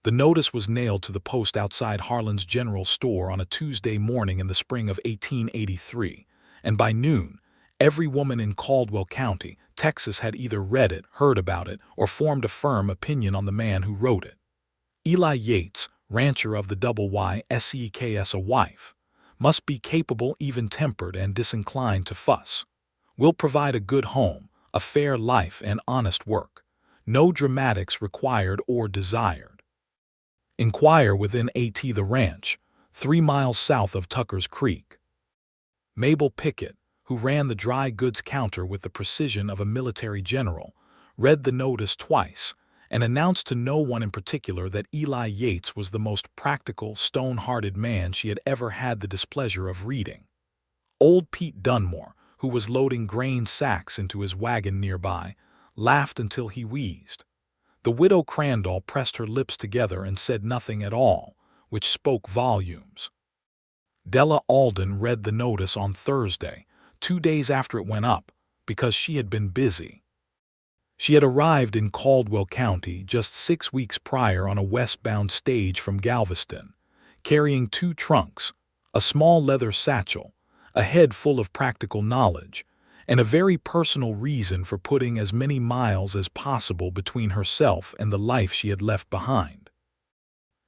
The notice was nailed to the post outside Harlan's General Store on a Tuesday morning in the spring of 1883, and by noon, every woman in Caldwell County, Texas had either read it, heard about it, or formed a firm opinion on the man who wrote it. Eli Yates, rancher of the Double Y Seks, a wife, must be capable, even-tempered, and disinclined to fuss. Will provide a good home, a fair life, and honest work. No dramatics required or desired. Inquire within the ranch, 3 miles south of Tucker's Creek. Mabel Pickett, who ran the dry goods counter with the precision of a military general, read the notice twice and announced to no one in particular that Eli Yates was the most practical, stone-hearted man she had ever had the displeasure of reading. Old Pete Dunmore, who was loading grain sacks into his wagon nearby, laughed until he wheezed. The widow Crandall pressed her lips together and said nothing at all, which spoke volumes. Della Alden read the notice on Thursday, 2 days after it went up, because she had been busy. She had arrived in Caldwell County just 6 weeks prior on a westbound stage from Galveston, carrying 2 trunks, a small leather satchel, a head full of practical knowledge, and a very personal reason for putting as many miles as possible between herself and the life she had left behind.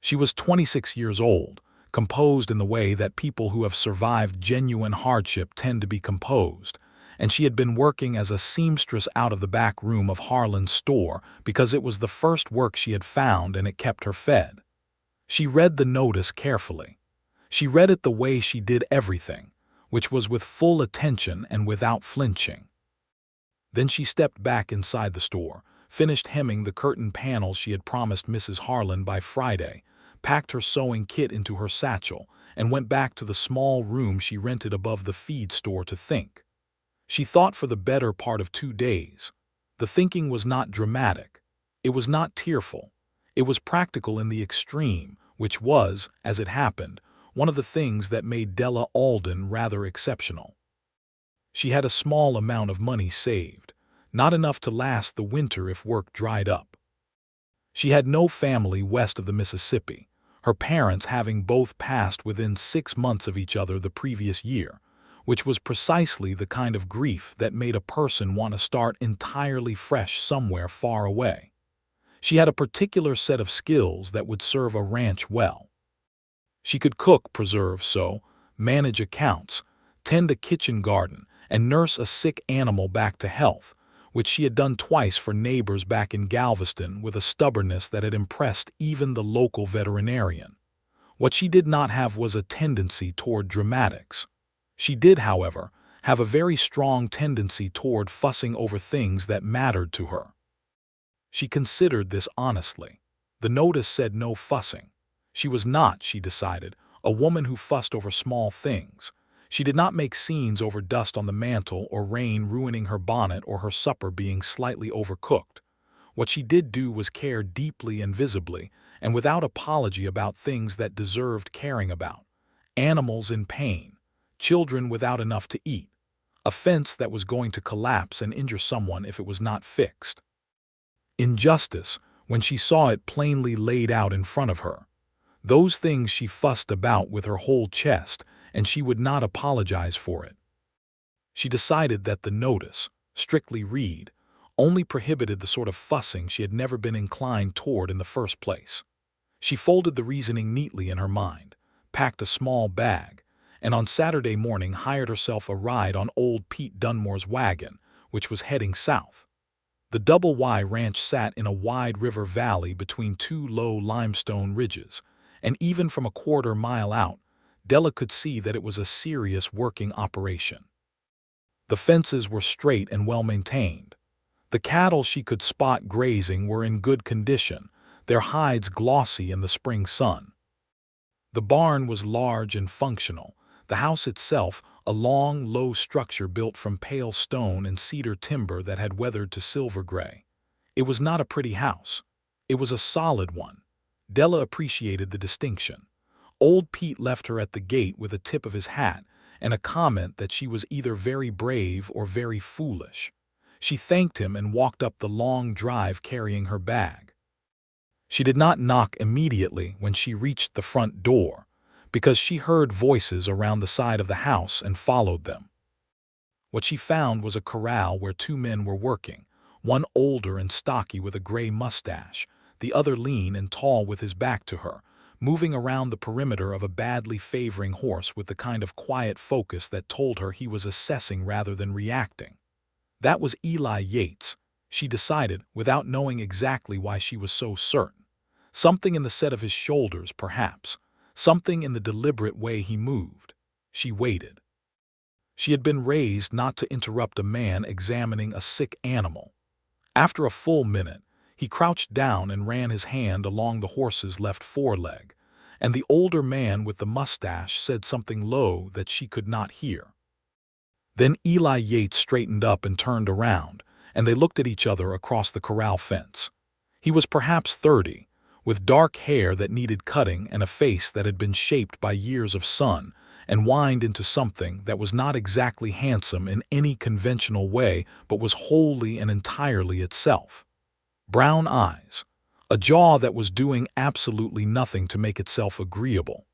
She was 26 years old, composed in the way that people who have survived genuine hardship tend to be composed, and she had been working as a seamstress out of the back room of Harlan's store because it was the first work she had found and it kept her fed. She read the notice carefully. She read it the way she did everything, which was with full attention and without flinching. Then she stepped back inside the store, finished hemming the curtain panels she had promised Mrs. Harlan by Friday, packed her sewing kit into her satchel, and went back to the small room she rented above the feed store to think. She thought for the better part of 2 days. The thinking was not dramatic. It was not tearful. It was practical in the extreme, which was, as it happened, one of the things that made Della Alden rather exceptional. She had a small amount of money saved, not enough to last the winter if work dried up. She had no family west of the Mississippi, her parents having both passed within 6 months of each other the previous year, which was precisely the kind of grief that made a person want to start entirely fresh somewhere far away. She had a particular set of skills that would serve a ranch well. She could cook, preserve, sew, manage accounts, tend a kitchen garden, and nurse a sick animal back to health, which she had done twice for neighbors back in Galveston with a stubbornness that had impressed even the local veterinarian. What she did not have was a tendency toward dramatics. She did, however, have a very strong tendency toward fussing over things that mattered to her. She considered this honestly. The notice said no fussing. She was not, she decided, a woman who fussed over small things. She did not make scenes over dust on the mantel or rain ruining her bonnet or her supper being slightly overcooked. What she did do was care deeply and visibly and without apology about things that deserved caring about. Animals in pain, children without enough to eat, a fence that was going to collapse and injure someone if it was not fixed. Injustice, when she saw it plainly laid out in front of her. Those things she fussed about with her whole chest, and she would not apologize for it. She decided that the notice, strictly read, only prohibited the sort of fussing she had never been inclined toward in the first place. She folded the reasoning neatly in her mind, packed a small bag, and on Saturday morning hired herself a ride on old Pete Dunmore's wagon, which was heading south. The Double Y Ranch sat in a wide river valley between 2 low limestone ridges, and even from a quarter-mile out, Della could see that it was a serious working operation. The fences were straight and well-maintained. The cattle she could spot grazing were in good condition, their hides glossy in the spring sun. The barn was large and functional, the house itself a long, low structure built from pale stone and cedar timber that had weathered to silver gray. It was not a pretty house. It was a solid one. Della appreciated the distinction. Old Pete left her at the gate with a tip of his hat and a comment that she was either very brave or very foolish. She thanked him and walked up the long drive carrying her bag. She did not knock immediately when she reached the front door, because she heard voices around the side of the house and followed them. What she found was a corral where two men were working, one older and stocky with a gray mustache, the other lean and tall with his back to her, moving around the perimeter of a badly favoring horse with the kind of quiet focus that told her he was assessing rather than reacting. That was Eli Yates, she decided, without knowing exactly why she was so certain. Something in the set of his shoulders, perhaps. Something in the deliberate way he moved. She waited. She had been raised not to interrupt a man examining a sick animal. After a full minute, he crouched down and ran his hand along the horse's left foreleg, and the older man with the mustache said something low that she could not hear. Then Eli Yates straightened up and turned around, and they looked at each other across the corral fence. He was perhaps 30, with dark hair that needed cutting and a face that had been shaped by years of sun and wined into something that was not exactly handsome in any conventional way but was wholly and entirely itself. Brown eyes, a jaw that was doing absolutely nothing to make itself agreeable.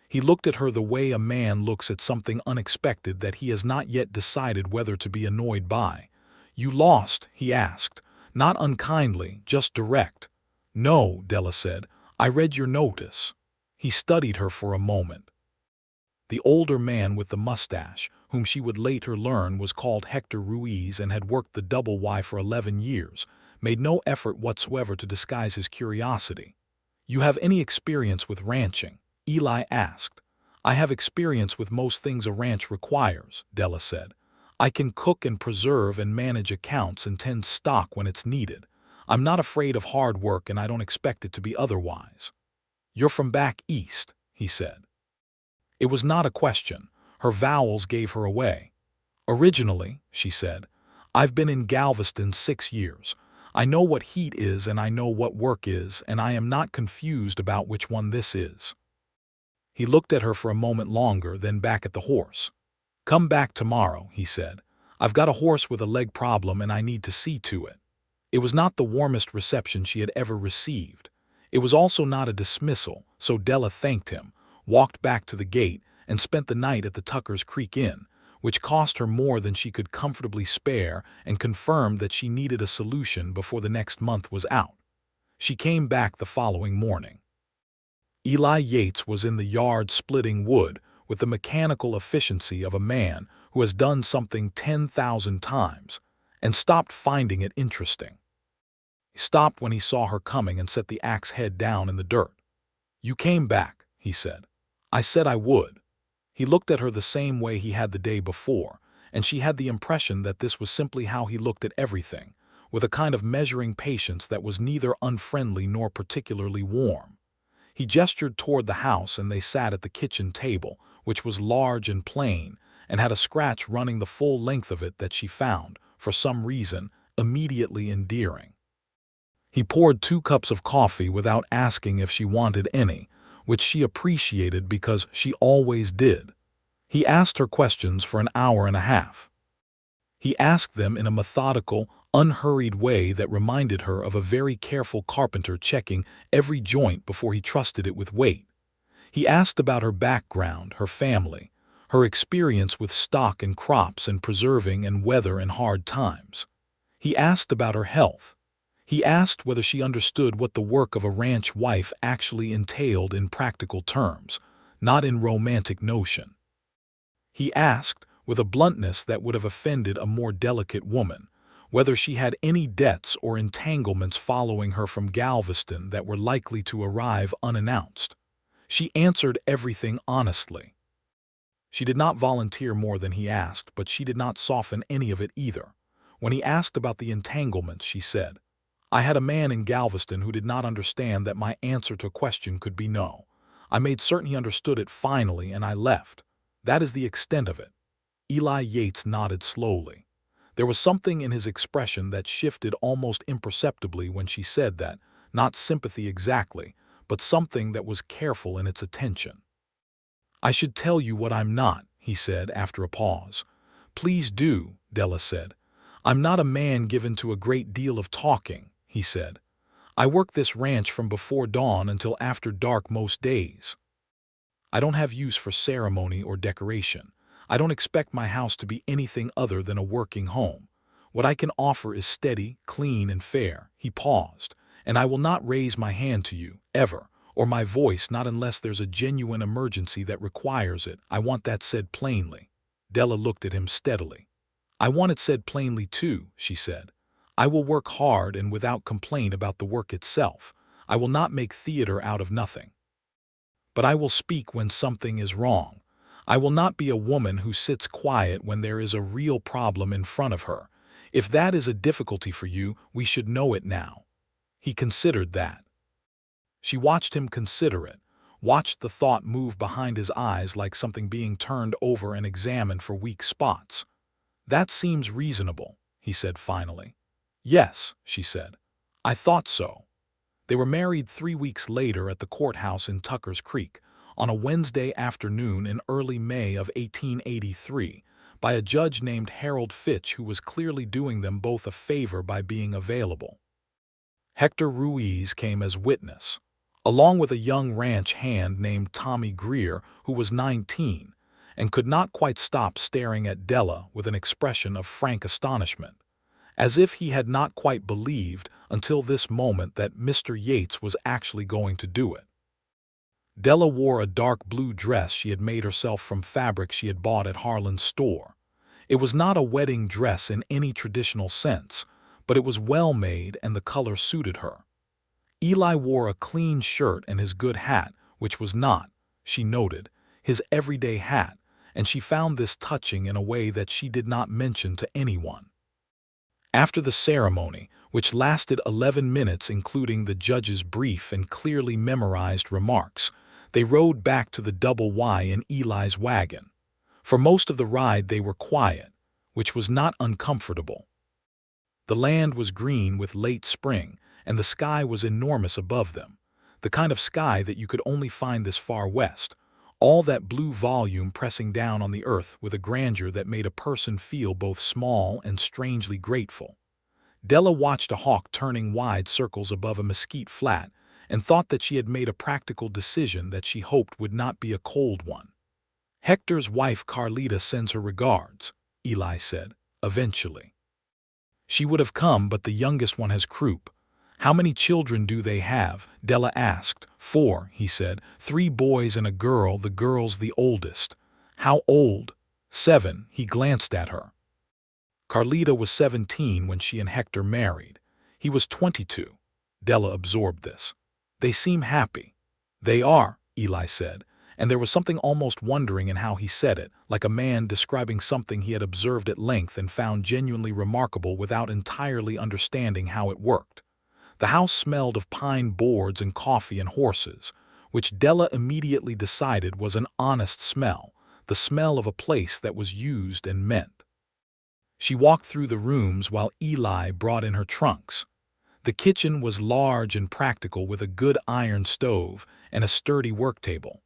He looked at her the way a man looks at something unexpected that he has not yet decided whether to be annoyed by. "You lost?" he asked, not unkindly, just direct. "No," Della said. "I read your notice." He studied her for a moment. The older man with the mustache, whom she would later learn was called Hector Ruiz and had worked the double Y for 11 years, made no effort whatsoever to disguise his curiosity. "You have any experience with ranching?" Eli asked. "I have experience with most things a ranch requires," Della said. "I can cook and preserve and manage accounts and tend stock when it's needed. I'm not afraid of hard work and I don't expect it to be otherwise." "You're from back east," he said. It was not a question. Her vowels gave her away. "Originally," she said, "I've been in Galveston 6 years. I know what heat is and I know what work is, and I am not confused about which one this is." He looked at her for a moment longer, then back at the horse. "Come back tomorrow," he said. "I've got a horse with a leg problem and I need to see to it." It was not the warmest reception she had ever received. It was also not a dismissal, so Della thanked him, walked back to the gate, and spent the night at the Tucker's Creek Inn, which cost her more than she could comfortably spare and confirmed that she needed a solution before the next month was out. She came back the following morning. Eli Yates was in the yard splitting wood with the mechanical efficiency of a man who has done something 10,000 times and stopped finding it interesting. He stopped when he saw her coming and set the axe head down in the dirt. "You came back," he said. "I said I would." He looked at her the same way he had the day before, and she had the impression that this was simply how he looked at everything, with a kind of measuring patience that was neither unfriendly nor particularly warm. He gestured toward the house and they sat at the kitchen table, which was large and plain, and had a scratch running the full length of it that she found, for some reason, immediately endearing. He poured 2 cups of coffee without asking if she wanted any, which she appreciated because she always did. He asked her questions for an hour and a half. He asked them in a methodical, unhurried way that reminded her of a very careful carpenter checking every joint before he trusted it with weight. He asked about her background, her family, her experience with stock and crops and preserving and weather and hard times. He asked about her health. He asked whether she understood what the work of a ranch wife actually entailed in practical terms, not in romantic notion. He asked, with a bluntness that would have offended a more delicate woman, whether she had any debts or entanglements following her from Galveston that were likely to arrive unannounced. She answered everything honestly. She did not volunteer more than he asked, but she did not soften any of it either. When he asked about the entanglements, she said, "I had a man in Galveston who did not understand that my answer to a question could be no. I made certain he understood it finally, and I left. That is the extent of it." Eli Yates nodded slowly. There was something in his expression that shifted almost imperceptibly when she said that, not sympathy exactly, but something that was careful in its attention. "I should tell you what I'm not," he said after a pause. "Please do," Della said. "I'm not a man given to a great deal of talking," he said. I work this ranch from before dawn until after dark most days. I don't have use for ceremony or decoration. I don't expect my house to be anything other than a working home. What I can offer is steady, clean, and fair." He paused. "And I will not raise my hand to you, ever, or my voice, not unless there's a genuine emergency that requires it. I want that said plainly." Della looked at him steadily. "I want it said plainly too," she said. "I will work hard and without complaint about the work itself. I will not make theater out of nothing. But I will speak when something is wrong. I will not be a woman who sits quiet when there is a real problem in front of her. If that is a difficulty for you, we should know it now." He considered that. She watched him consider it, watched the thought move behind his eyes like something being turned over and examined for weak spots. "That seems reasonable," he said finally. "Yes," she said. "I thought so." They were married 3 weeks later at the courthouse in Tucker's Creek, on a Wednesday afternoon in early May of 1883, by a judge named Harold Fitch, who was clearly doing them both a favor by being available. Hector Ruiz came as witness, along with a young ranch hand named Tommy Greer, who was 19, and could not quite stop staring at Della with an expression of frank astonishment, as if he had not quite believed until this moment that Mr. Yates was actually going to do it. Della wore a dark blue dress she had made herself from fabric she had bought at Harlan's store. It was not a wedding dress in any traditional sense, but it was well made and the color suited her. Eli wore a clean shirt and his good hat, which was not, she noted, his everyday hat, and she found this touching in a way that she did not mention to anyone. After the ceremony, which lasted 11 minutes including the judge's brief and clearly memorized remarks, they rode back to the Double Y in Eli's wagon. For most of the ride they were quiet, which was not uncomfortable. The land was green with late spring, and the sky was enormous above them, the kind of sky that you could only find this far west, all that blue volume pressing down on the earth with a grandeur that made a person feel both small and strangely grateful. Della watched a hawk turning wide circles above a mesquite flat and thought that she had made a practical decision that she hoped would not be a cold one. "Hector's wife Carlita sends her regards," Eli said, eventually. "She would have come, but the youngest one has croup." "How many children do they have?" Della asked. "4, he said. 3 boys and a girl, the girl's the oldest." "How old?" 7, he glanced at her. Carlita was 17 when she and Hector married. He was 22. Della absorbed this. "They seem happy." "They are," Eli said, and there was something almost wondering in how he said it, like a man describing something he had observed at length and found genuinely remarkable without entirely understanding how it worked. The house smelled of pine boards and coffee and horses, which Della immediately decided was an honest smell, the smell of a place that was used and meant. She walked through the rooms while Eli brought in her trunks. The kitchen was large and practical with a good iron stove and a sturdy work table.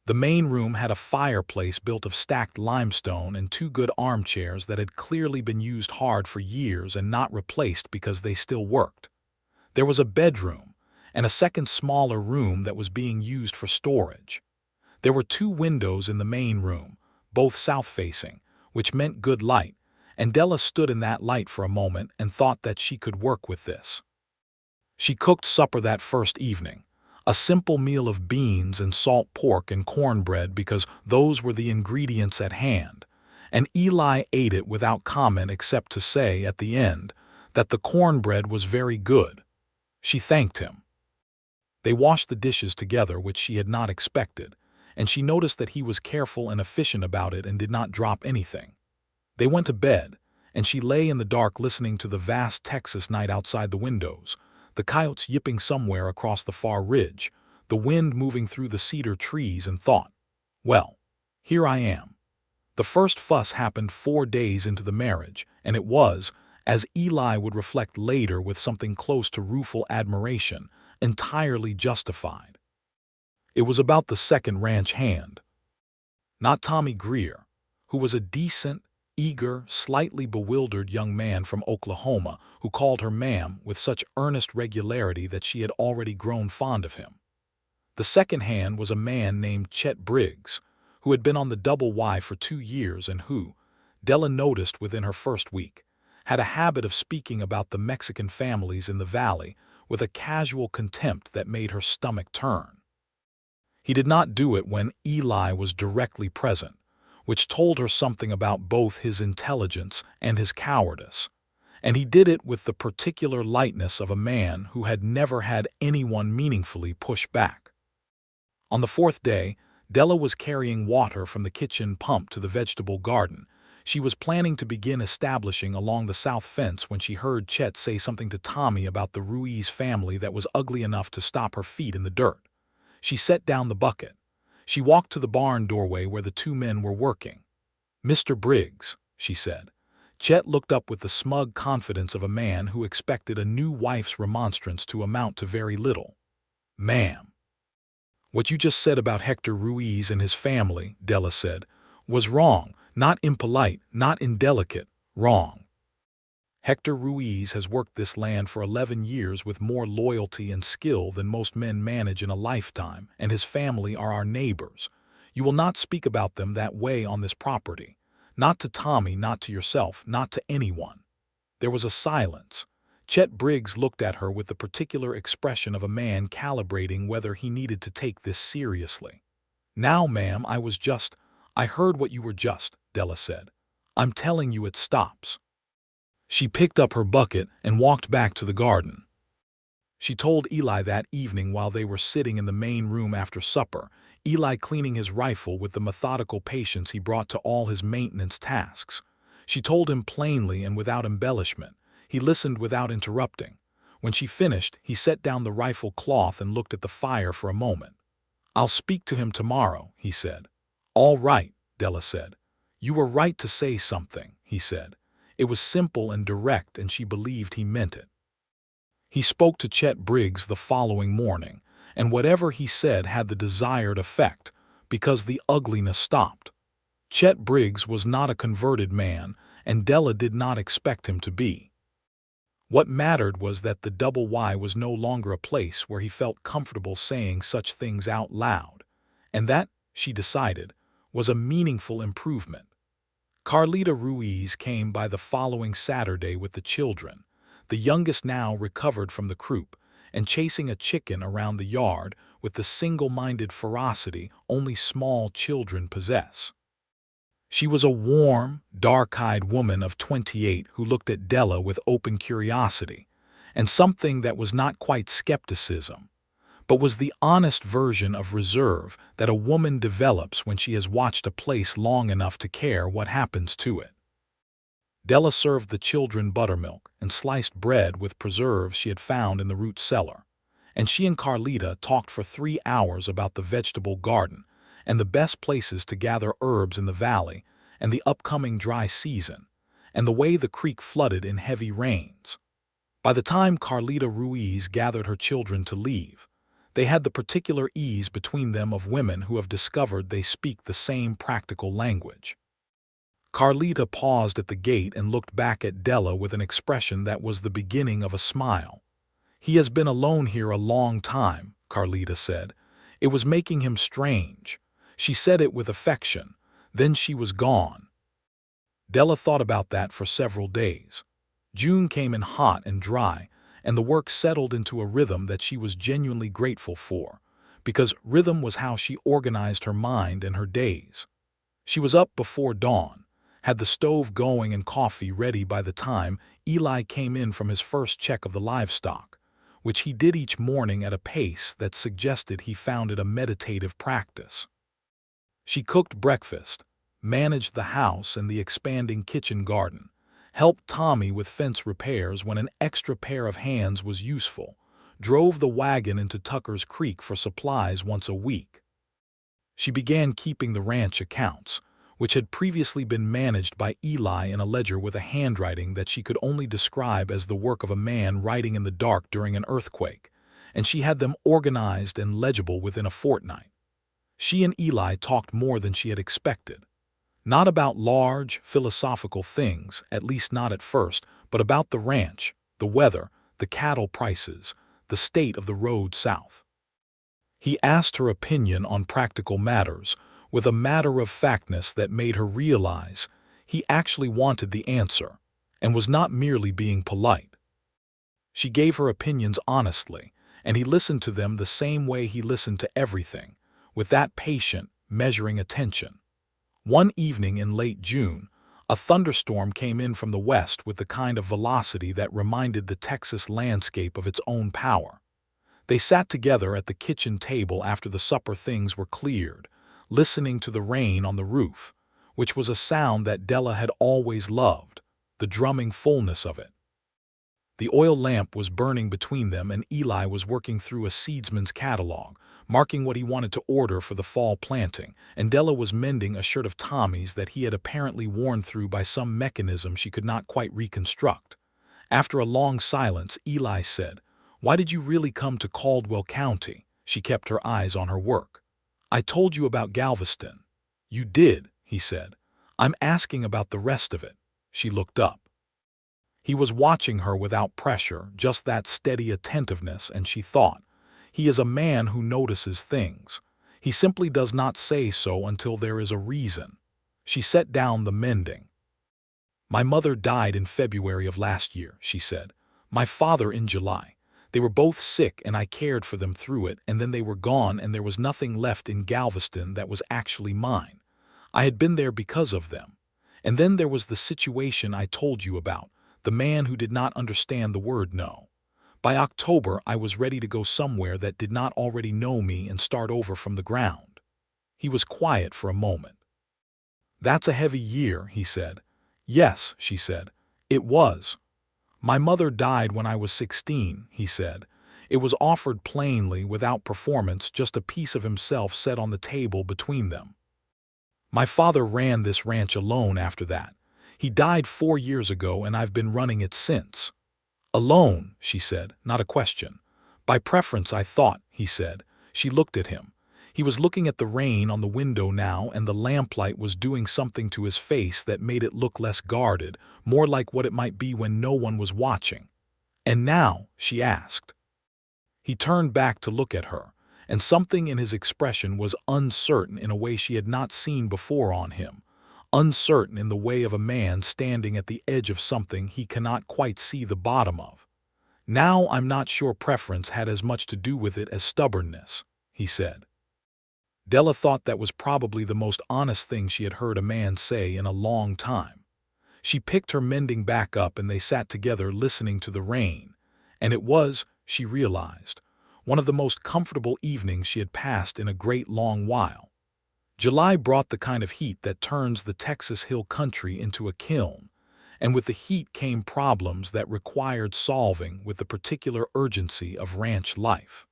The main room had a fireplace built of stacked limestone and 2 good armchairs that had clearly been used hard for years and not replaced because they still worked. There was a bedroom and a second smaller room that was being used for storage. There were 2 windows in the main room, both south-facing, which meant good light, and Della stood in that light for a moment and thought that she could work with this. She cooked supper that first evening, a simple meal of beans and salt pork and cornbread because those were the ingredients at hand, and Eli ate it without comment except to say at the end that the cornbread was very good. She thanked him. They washed the dishes together, which she had not expected, and she noticed that he was careful and efficient about it and did not drop anything. They went to bed, and she lay in the dark listening to the vast Texas night outside the windows, the coyotes yipping somewhere across the far ridge, the wind moving through the cedar trees, and thought, "Well, here I am." The first fuss happened 4 days into the marriage, and it was, as Eli would reflect later with something close to rueful admiration, entirely justified. It was about the second ranch hand. Not Tommy Greer, who was a decent, eager, slightly bewildered young man from Oklahoma who called her ma'am with such earnest regularity that she had already grown fond of him. The second hand was a man named Chet Briggs, who had been on the Double Y for 2 years and who, Della noticed within her first week, had a habit of speaking about the Mexican families in the valley with a casual contempt that made her stomach turn. He did not do it when Eli was directly present, which told her something about both his intelligence and his cowardice, and he did it with the particular lightness of a man who had never had anyone meaningfully push back. On the 4th day, Della was carrying water from the kitchen pump to the vegetable garden. She was planning to begin establishing along the south fence when she heard Chet say something to Tommy about the Ruiz family that was ugly enough to stop her feet in the dirt. She set down the bucket. She walked to the barn doorway where the 2 men were working. "Mr. Briggs," she said. Chet looked up with the smug confidence of a man who expected a new wife's remonstrance to amount to very little. "Ma'am." "What you just said about Hector Ruiz and his family," Della said, "was wrong, not impolite, not indelicate, wrong. Hector Ruiz has worked this land for 11 years with more loyalty and skill than most men manage in a lifetime, and his family are our neighbors. You will not speak about them that way on this property. Not to Tommy, not to yourself, not to anyone." There was a silence. Chet Briggs looked at her with the particular expression of a man calibrating whether he needed to take this seriously. "Now, ma'am, I heard what you were just," Della said. "I'm telling you it stops." She picked up her bucket and walked back to the garden. She told Eli that evening while they were sitting in the main room after supper, Eli cleaning his rifle with the methodical patience he brought to all his maintenance tasks. She told him plainly and without embellishment. He listened without interrupting. When she finished, he set down the rifle cloth and looked at the fire for a moment. "I'll speak to him tomorrow," he said. "All right," Della said. "You were right to say something," he said. It was simple and direct, and she believed he meant it. He spoke to Chet Briggs the following morning, and whatever he said had the desired effect, because the ugliness stopped. Chet Briggs was not a converted man, and Della did not expect him to be. What mattered was that the Double Y was no longer a place where he felt comfortable saying such things out loud, and that, she decided, was a meaningful improvement. Carlita Ruiz came by the following Saturday with the children, the youngest now recovered from the croup, and chasing a chicken around the yard with the single-minded ferocity only small children possess. She was a warm, dark-eyed woman of 28 who looked at Della with open curiosity, and something that was not quite skepticism, but was the honest version of reserve that a woman develops when she has watched a place long enough to care what happens to it. Della served the children buttermilk and sliced bread with preserves she had found in the root cellar, and she and Carlita talked for 3 hours about the vegetable garden and the best places to gather herbs in the valley and the upcoming dry season, and the way the creek flooded in heavy rains. By the time Carlita Ruiz gathered her children to leave, they had the particular ease between them of women who have discovered they speak the same practical language. Carlita paused at the gate and looked back at Della with an expression that was the beginning of a smile. "He has been alone here a long time," Carlita said. "It was making him strange." She said it with affection. Then she was gone. Della thought about that for several days. June came in hot and dry, and the work settled into a rhythm that she was genuinely grateful for, because rhythm was how she organized her mind and her days. She was up before dawn, had the stove going and coffee ready by the time Eli came in from his first check of the livestock, which he did each morning at a pace that suggested he found it a meditative practice. She cooked breakfast, managed the house and the expanding kitchen garden, helped Tommy with fence repairs when an extra pair of hands was useful, drove the wagon into Tucker's Creek for supplies once a week. She began keeping the ranch accounts, which had previously been managed by Eli in a ledger with a handwriting that she could only describe as the work of a man writing in the dark during an earthquake, and she had them organized and legible within a fortnight. She and Eli talked more than she had expected. Not about large, philosophical things, at least not at first, but about the ranch, the weather, the cattle prices, the state of the road south. He asked her opinion on practical matters, with a matter-of-factness that made her realize he actually wanted the answer, and was not merely being polite. She gave her opinions honestly, and he listened to them the same way he listened to everything, with that patient, measuring attention. One evening in late June, a thunderstorm came in from the west with the kind of velocity that reminded the Texas landscape of its own power. They sat together at the kitchen table after the supper things were cleared, listening to the rain on the roof, which was a sound that Della had always loved, the drumming fullness of it. The oil lamp was burning between them, and Eli was working through a seedsman's catalog, marking what he wanted to order for the fall planting, and Della was mending a shirt of Tommy's that he had apparently worn through by some mechanism she could not quite reconstruct. After a long silence, Eli said, "Why did you really come to Caldwell County?" She kept her eyes on her work. "I told you about Galveston." "You did," he said. "I'm asking about the rest of it." She looked up. He was watching her without pressure, just that steady attentiveness, and she thought, he is a man who notices things. He simply does not say so until there is a reason. She set down the mending. "My mother died in February of last year," she said. "My father in July. They were both sick and I cared for them through it, and then they were gone and there was nothing left in Galveston that was actually mine. I had been there because of them. And then there was the situation I told you about. The man who did not understand the word no. By October, I was ready to go somewhere that did not already know me and start over from the ground." He was quiet for a moment. "That's a heavy year," he said. "Yes," she said. "It was." "My mother died when I was 16, he said. It was offered plainly, without performance, just a piece of himself set on the table between them. My father ran this ranch alone after that. He died 4 years ago and I've been running it since." "Alone," she said, not a question. "By preference, I thought," he said. She looked at him. He was looking at the rain on the window now, and the lamplight was doing something to his face that made it look less guarded, more like what it might be when no one was watching. "And now?" she asked. He turned back to look at her, and something in his expression was uncertain in a way she had not seen before on him. Uncertain in the way of a man standing at the edge of something he cannot quite see the bottom of. "Now I'm not sure preference had as much to do with it as stubbornness," he said. Della thought that was probably the most honest thing she had heard a man say in a long time. She picked her mending back up and they sat together listening to the rain, and it was, she realized, one of the most comfortable evenings she had passed in a great long while. July brought the kind of heat that turns the Texas hill country into a kiln, and with the heat came problems that required solving with the particular urgency of ranch life.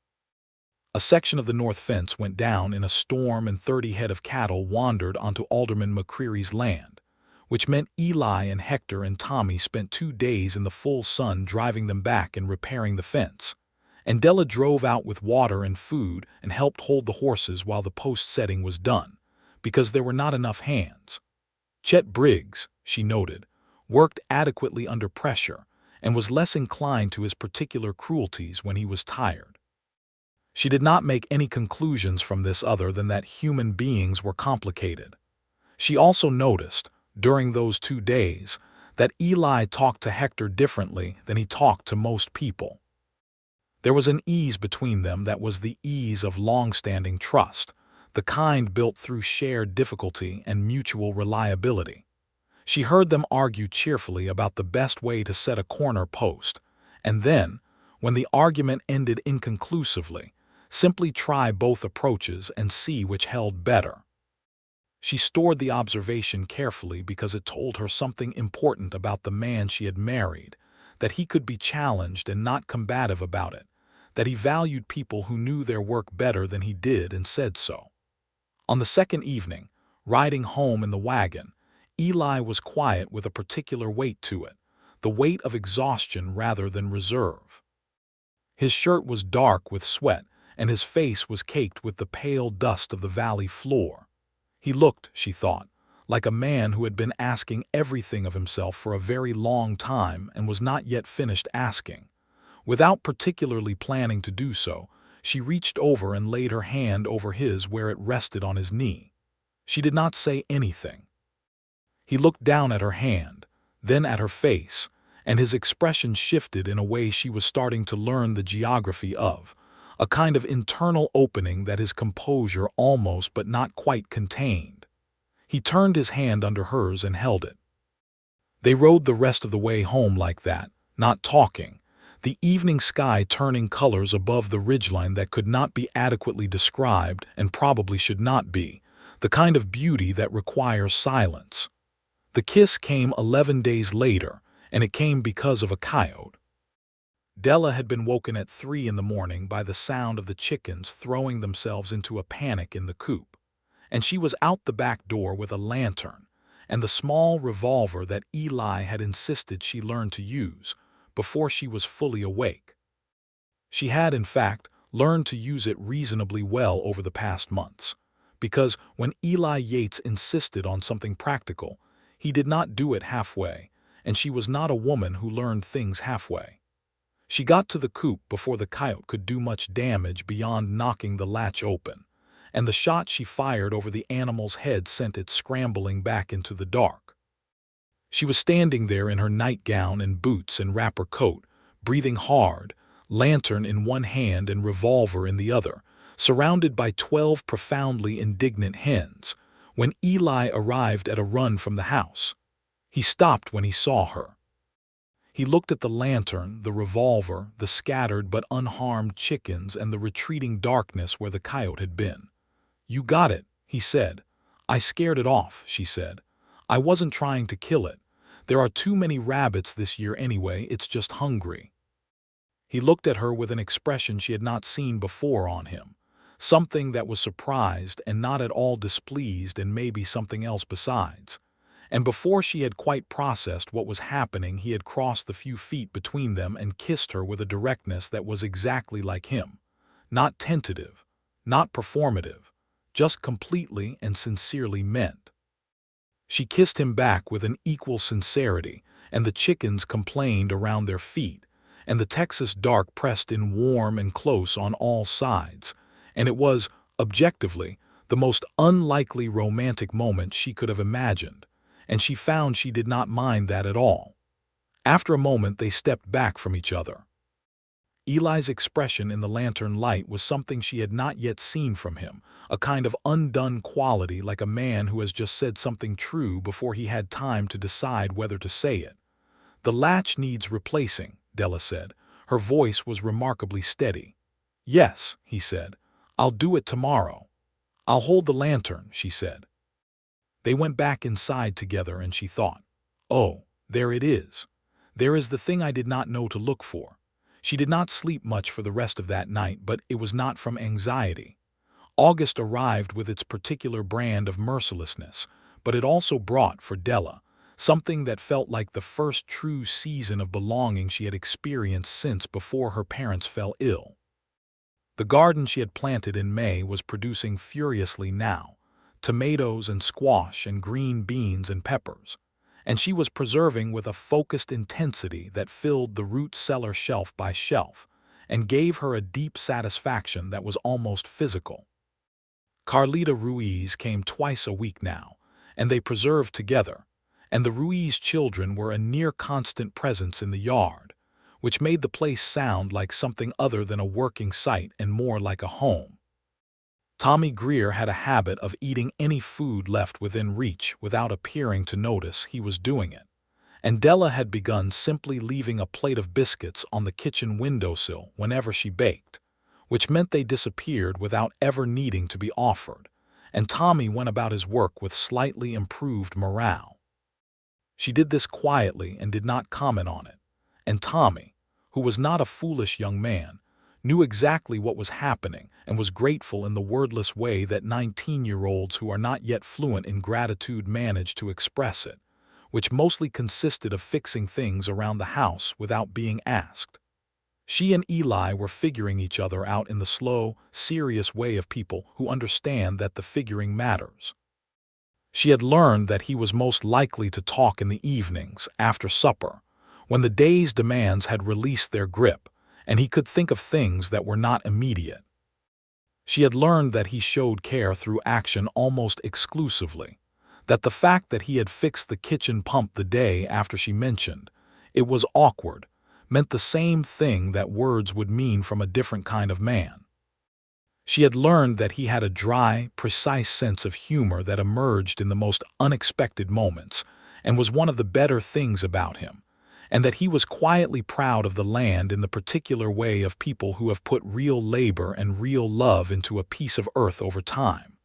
A section of the north fence went down in a storm and 30 head of cattle wandered onto Alderman McCreary's land, which meant Eli and Hector and Tommy spent 2 days in the full sun driving them back and repairing the fence, and Della drove out with water and food and helped hold the horses while the post setting was done, because there were not enough hands. Chet Briggs, she noted, worked adequately under pressure and was less inclined to his particular cruelties when he was tired. She did not make any conclusions from this other than that human beings were complicated. She also noticed, during those 2 days, that Eli talked to Hector differently than he talked to most people. There was an ease between them that was the ease of long-standing trust, the kind built through shared difficulty and mutual reliability. She heard them argue cheerfully about the best way to set a corner post, and then, when the argument ended inconclusively, simply try both approaches and see which held better. She stored the observation carefully because it told her something important about the man she had married, that he could be challenged and not combative about it, that he valued people who knew their work better than he did and said so. On the second evening, riding home in the wagon, Eli was quiet with a particular weight to it, the weight of exhaustion rather than reserve. His shirt was dark with sweat, and his face was caked with the pale dust of the valley floor. He looked, she thought, like a man who had been asking everything of himself for a very long time and was not yet finished asking. Without particularly planning to do so, she reached over and laid her hand over his where it rested on his knee. She did not say anything. He looked down at her hand, then at her face, and his expression shifted in a way she was starting to learn the geography of, a kind of internal opening that his composure almost but not quite contained. He turned his hand under hers and held it. They rode the rest of the way home like that, not talking, the evening sky turning colors above the ridgeline that could not be adequately described and probably should not be, the kind of beauty that requires silence. The kiss came 11 days later, and it came because of a coyote. Della had been woken at 3 in the morning by the sound of the chickens throwing themselves into a panic in the coop, and she was out the back door with a lantern and the small revolver that Eli had insisted she learn to use before she was fully awake. She had, in fact, learned to use it reasonably well over the past months, because when Eli Yates insisted on something practical, he did not do it halfway, and she was not a woman who learned things halfway. She got to the coop before the coyote could do much damage beyond knocking the latch open, and the shot she fired over the animal's head sent it scrambling back into the dark. She was standing there in her nightgown and boots and wrapper coat, breathing hard, lantern in one hand and revolver in the other, surrounded by 12 profoundly indignant hens, when Eli arrived at a run from the house. He stopped when he saw her. He looked at the lantern, the revolver, the scattered but unharmed chickens, and the retreating darkness where the coyote had been. "You got it," he said. "I scared it off," she said. "I wasn't trying to kill it. There are too many rabbits this year anyway, it's just hungry." He looked at her with an expression she had not seen before on him, something that was surprised and not at all displeased and maybe something else besides. And before she had quite processed what was happening, he had crossed the few feet between them and kissed her with a directness that was exactly like him. Not tentative, not performative, just completely and sincerely meant. She kissed him back with an equal sincerity, and the chickens complained around their feet, and the Texas dark pressed in warm and close on all sides, and it was, objectively, the most unlikely romantic moment she could have imagined, and she found she did not mind that at all. After a moment they stepped back from each other. Eli's expression in the lantern light was something she had not yet seen from him, a kind of undone quality like a man who has just said something true before he had time to decide whether to say it. "The latch needs replacing," Della said. Her voice was remarkably steady. "Yes," he said. "I'll do it tomorrow." "I'll hold the lantern," she said. They went back inside together and she thought, "Oh, there it is. There is the thing I did not know to look for." She did not sleep much for the rest of that night, but it was not from anxiety. August arrived with its particular brand of mercilessness, but it also brought, for Della, something that felt like the first true season of belonging she had experienced since before her parents fell ill. The garden she had planted in May was producing furiously now, tomatoes and squash and green beans and peppers, and she was preserving with a focused intensity that filled the root cellar shelf by shelf and gave her a deep satisfaction that was almost physical. Carlita Ruiz came twice a week now, and they preserved together, and the Ruiz children were a near-constant presence in the yard, which made the place sound like something other than a working site and more like a home. Tommy Greer had a habit of eating any food left within reach without appearing to notice he was doing it, and Della had begun simply leaving a plate of biscuits on the kitchen windowsill whenever she baked, which meant they disappeared without ever needing to be offered, and Tommy went about his work with slightly improved morale. She did this quietly and did not comment on it, and Tommy, who was not a foolish young man, knew exactly what was happening and was grateful in the wordless way that 19-year-olds who are not yet fluent in gratitude manage to express it, which mostly consisted of fixing things around the house without being asked. She and Eli were figuring each other out in the slow, serious way of people who understand that the figuring matters. She had learned that he was most likely to talk in the evenings, after supper, when the day's demands had released their grip, and he could think of things that were not immediate. She had learned that he showed care through action almost exclusively, that the fact that he had fixed the kitchen pump the day after she mentioned it was awkward meant the same thing that words would mean from a different kind of man. She had learned that he had a dry, precise sense of humor that emerged in the most unexpected moments and was one of the better things about him, and that he was quietly proud of the land in the particular way of people who have put real labor and real love into a piece of earth over time.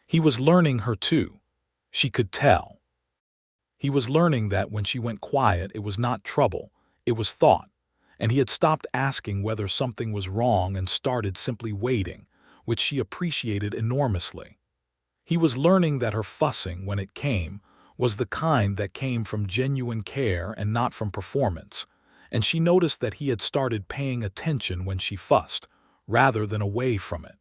He was learning her too. She could tell. He was learning that when she went quiet it was not trouble, it was thought, and he had stopped asking whether something was wrong and started simply waiting, which she appreciated enormously. He was learning that her fussing, when it came, was the kind that came from genuine care and not from performance, and she noticed that he had started paying attention when she fussed, rather than away from it.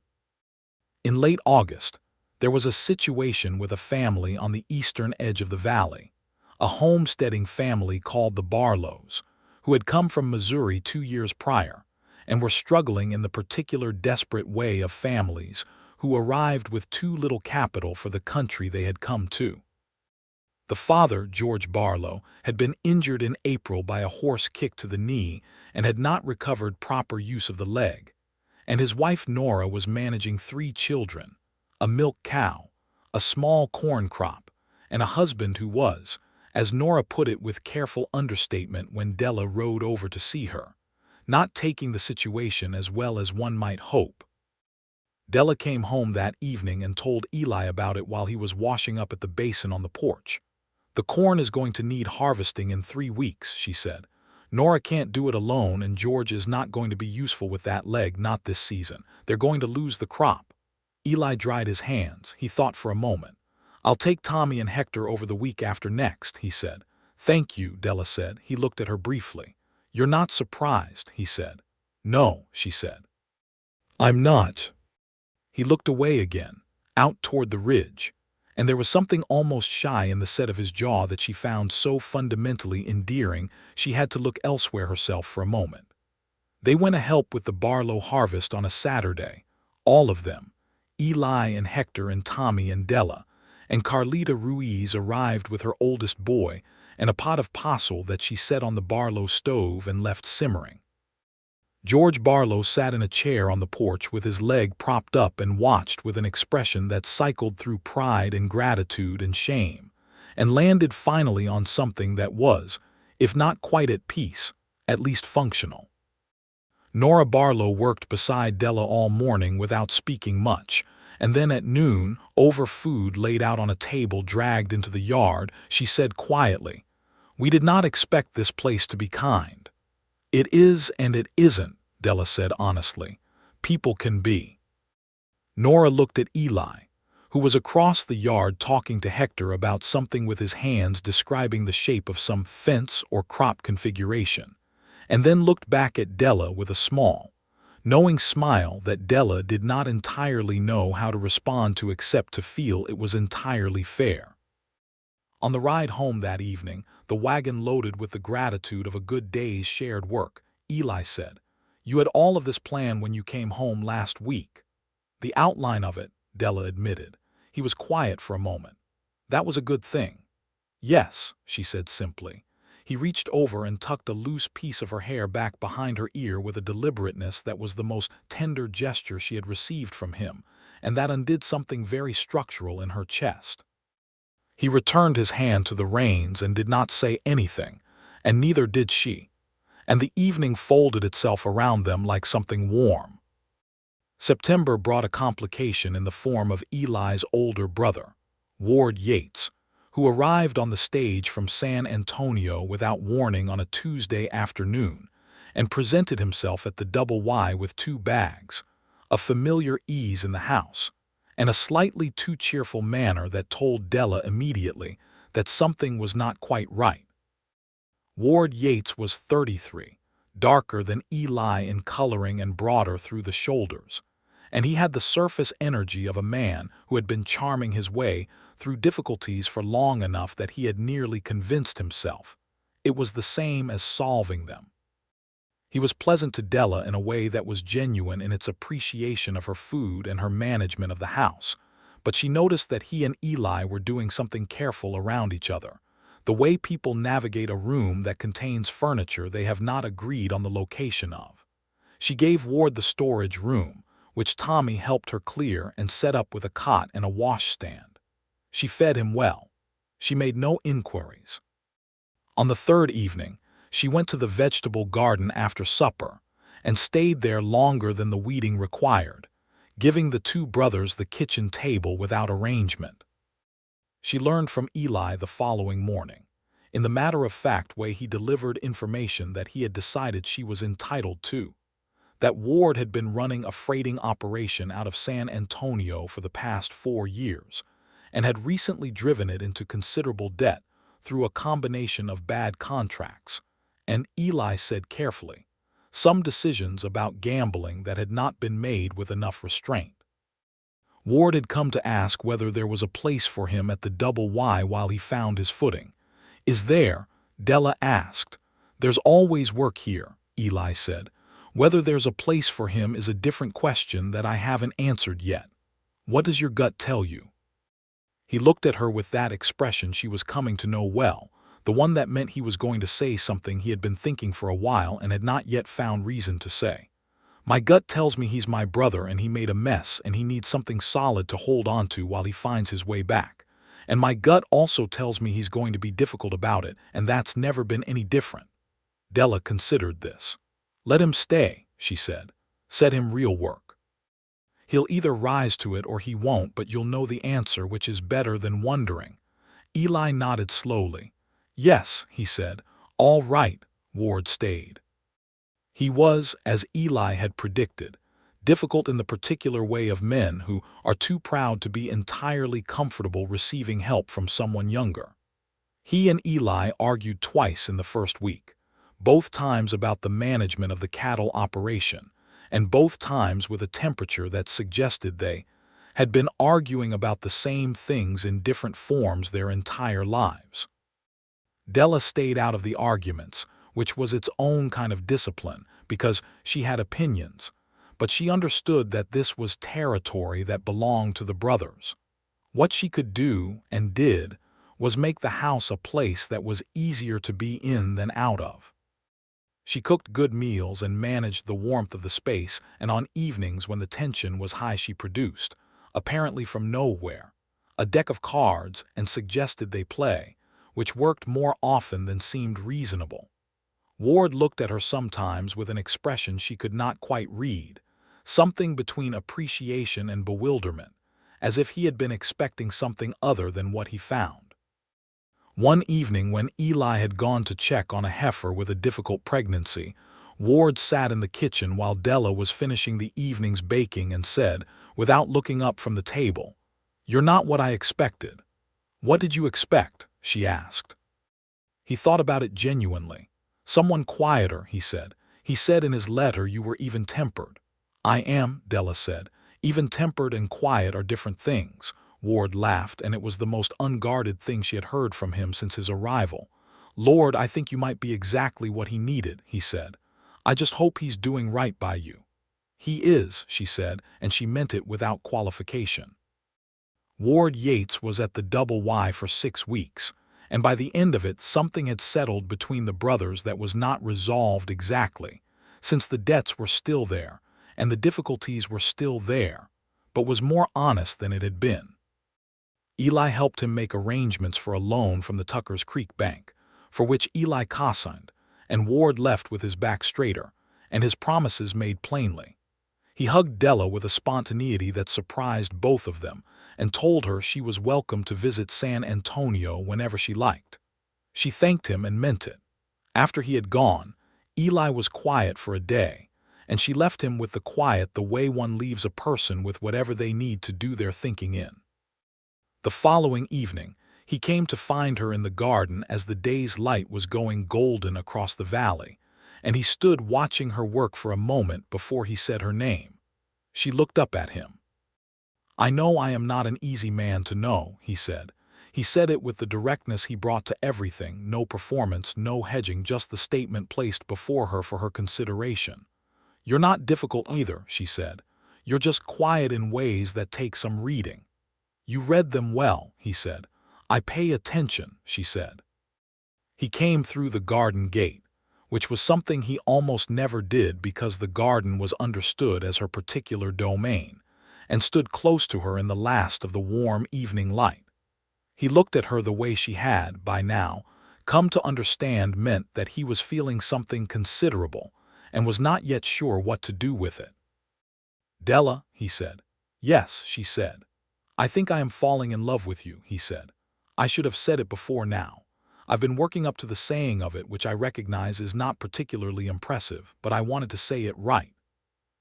In late August, there was a situation with a family on the eastern edge of the valley, a homesteading family called the Barlows, who had come from Missouri 2 years prior, and were struggling in the particular desperate way of families who arrived with too little capital for the country they had come to. The father, George Barlow, had been injured in April by a horse kick to the knee and had not recovered proper use of the leg, and his wife Nora was managing 3 children, a milk cow, a small corn crop, and a husband who was, as Nora put it with careful understatement when Della rode over to see her, not taking the situation as well as one might hope. Della came home that evening and told Eli about it while he was washing up at the basin on the porch. "The corn is going to need harvesting in 3 weeks," she said. "Nora can't do it alone, and George is not going to be useful with that leg, not this season. They're going to lose the crop." Eli dried his hands. He thought for a moment. "I'll take Tommy and Hector over the week after next," he said. "Thank you," Della said. He looked at her briefly. "You're not surprised," he said. "No," she said. "I'm not." He looked away again, out toward the ridge, and there was something almost shy in the set of his jaw that she found so fundamentally endearing she had to look elsewhere herself for a moment. They went to help with the Barlow harvest on a Saturday, all of them, Eli and Hector and Tommy and Della, and Carlita Ruiz arrived with her oldest boy and a pot of pasol that she set on the Barlow stove and left simmering. George Barlow sat in a chair on the porch with his leg propped up and watched with an expression that cycled through pride and gratitude and shame, and landed finally on something that was, if not quite at peace, at least functional. Nora Barlow worked beside Della all morning without speaking much, and then at noon, over food laid out on a table dragged into the yard, she said quietly, "We did not expect this place to be kind." "It is and it isn't," Della said honestly. "People can be." Nora looked at Eli, who was across the yard talking to Hector about something with his hands describing the shape of some fence or crop configuration, and then looked back at Della with a small, knowing smile that Della did not entirely know how to respond to except to feel it was entirely fair. On the ride home that evening, the wagon loaded with the gratitude of a good day's shared work, Eli said, "You had all of this planned when you came home last week." "The outline of it," Della admitted. He was quiet for a moment. "That was a good thing." "Yes," she said simply. He reached over and tucked a loose piece of her hair back behind her ear with a deliberateness that was the most tender gesture she had received from him, and that undid something very structural in her chest. He returned his hand to the reins and did not say anything, and neither did she, and the evening folded itself around them like something warm. September brought a complication in the form of Eli's older brother, Ward Yates, who arrived on the stage from San Antonio without warning on a Tuesday afternoon and presented himself at the Double Y with 2 bags, a familiar ease in the house, and a slightly too cheerful manner that told Della immediately that something was not quite right. Ward Yates was 33, darker than Eli in coloring and broader through the shoulders, and he had the surface energy of a man who had been charming his way through difficulties for long enough that he had nearly convinced himself it was the same as solving them. He was pleasant to Della in a way that was genuine in its appreciation of her food and her management of the house, but she noticed that he and Eli were doing something careful around each other, the way people navigate a room that contains furniture they have not agreed on the location of. She gave Ward the storage room, which Tommy helped her clear and set up with a cot and a washstand. She fed him well. She made no inquiries. On the third evening, she went to the vegetable garden after supper and stayed there longer than the weeding required, giving the two brothers the kitchen table without arrangement. She learned from Eli the following morning, in the matter-of-fact way he delivered information that he had decided she was entitled to, that Ward had been running a freighting operation out of San Antonio for the past 4 years and had recently driven it into considerable debt through a combination of bad contracts, and Eli said carefully, some decisions about gambling that had not been made with enough restraint. Ward had come to ask whether there was a place for him at the Double Y while he found his footing. "Is there?" Della asked. "There's always work here," Eli said. "Whether there's a place for him is a different question that I haven't answered yet. What does your gut tell you?" He looked at her with that expression she was coming to know well, the one that meant he was going to say something he had been thinking for a while and had not yet found reason to say. "My gut tells me he's my brother and he made a mess and he needs something solid to hold on to while he finds his way back. And my gut also tells me he's going to be difficult about it, and that's never been any different." Della considered this. "Let him stay," she said. "Set him real work. He'll either rise to it or he won't, but you'll know the answer, which is better than wondering." Eli nodded slowly. "Yes," he said. "All right." Ward stayed. He was, as Eli had predicted, difficult in the particular way of men who are too proud to be entirely comfortable receiving help from someone younger. He and Eli argued twice in the first week, both times about the management of the cattle operation, and both times with a temperature that suggested they had been arguing about the same things in different forms their entire lives. Della stayed out of the arguments, which was its own kind of discipline, because she had opinions, but she understood that this was territory that belonged to the brothers. What she could do, and did, was make the house a place that was easier to be in than out of. She cooked good meals and managed the warmth of the space, and on evenings when the tension was high she produced, apparently from nowhere, a deck of cards and suggested they play, which worked more often than seemed reasonable. Ward looked at her sometimes with an expression she could not quite read, something between appreciation and bewilderment, as if he had been expecting something other than what he found. One evening when Eli had gone to check on a heifer with a difficult pregnancy, Ward sat in the kitchen while Della was finishing the evening's baking and said, without looking up from the table, "You're not what I expected." "What did you expect?" she asked. He thought about it genuinely. "Someone quieter," he said. "He said in his letter you were even-tempered." "I am," Della said. "Even-tempered and quiet are different things." Ward laughed, and it was the most unguarded thing she had heard from him since his arrival. "Lord, I think you might be exactly what he needed," he said. "I just hope he's doing right by you." "He is," she said, and she meant it without qualification. Ward Yates was at the Double Y for 6 weeks, and by the end of it something had settled between the brothers that was not resolved exactly, since the debts were still there, and the difficulties were still there, but was more honest than it had been. Eli helped him make arrangements for a loan from the Tucker's Creek Bank, for which Eli cosigned, and Ward left with his back straighter, and his promises made plainly. He hugged Della with a spontaneity that surprised both of them, and told her she was welcome to visit San Antonio whenever she liked. She thanked him and meant it. After he had gone, Eli was quiet for a day, and she left him with the quiet the way one leaves a person with whatever they need to do their thinking in. The following evening, he came to find her in the garden as the day's light was going golden across the valley, and he stood watching her work for a moment before he said her name. She looked up at him. "I know I am not an easy man to know," he said. He said it with the directness he brought to everything, no performance, no hedging, just the statement placed before her for her consideration. "You're not difficult either," she said. "You're just quiet in ways that take some reading." "You read them well," he said. "I pay attention," she said. He came through the garden gate, which was something he almost never did because the garden was understood as her particular domain, and stood close to her in the last of the warm evening light. He looked at her the way she had, by now, come to understand meant that he was feeling something considerable and was not yet sure what to do with it. "Della," he said. "Yes," she said. "I think I am falling in love with you," he said. "I should have said it before now. I've been working up to the saying of it, which I recognize is not particularly impressive, but I wanted to say it right."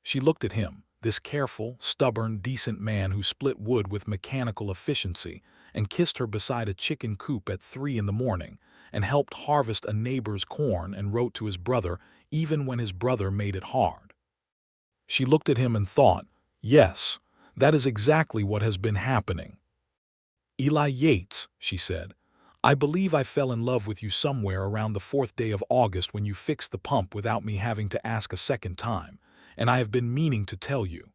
She looked at him, this careful, stubborn, decent man who split wood with mechanical efficiency and kissed her beside a chicken coop at 3 in the morning and helped harvest a neighbor's corn and wrote to his brother even when his brother made it hard. She looked at him and thought, yes, that is exactly what has been happening. "Eli Yates," she said, "I believe I fell in love with you somewhere around the 4th day of August when you fixed the pump without me having to ask a second time, and I have been meaning to tell you."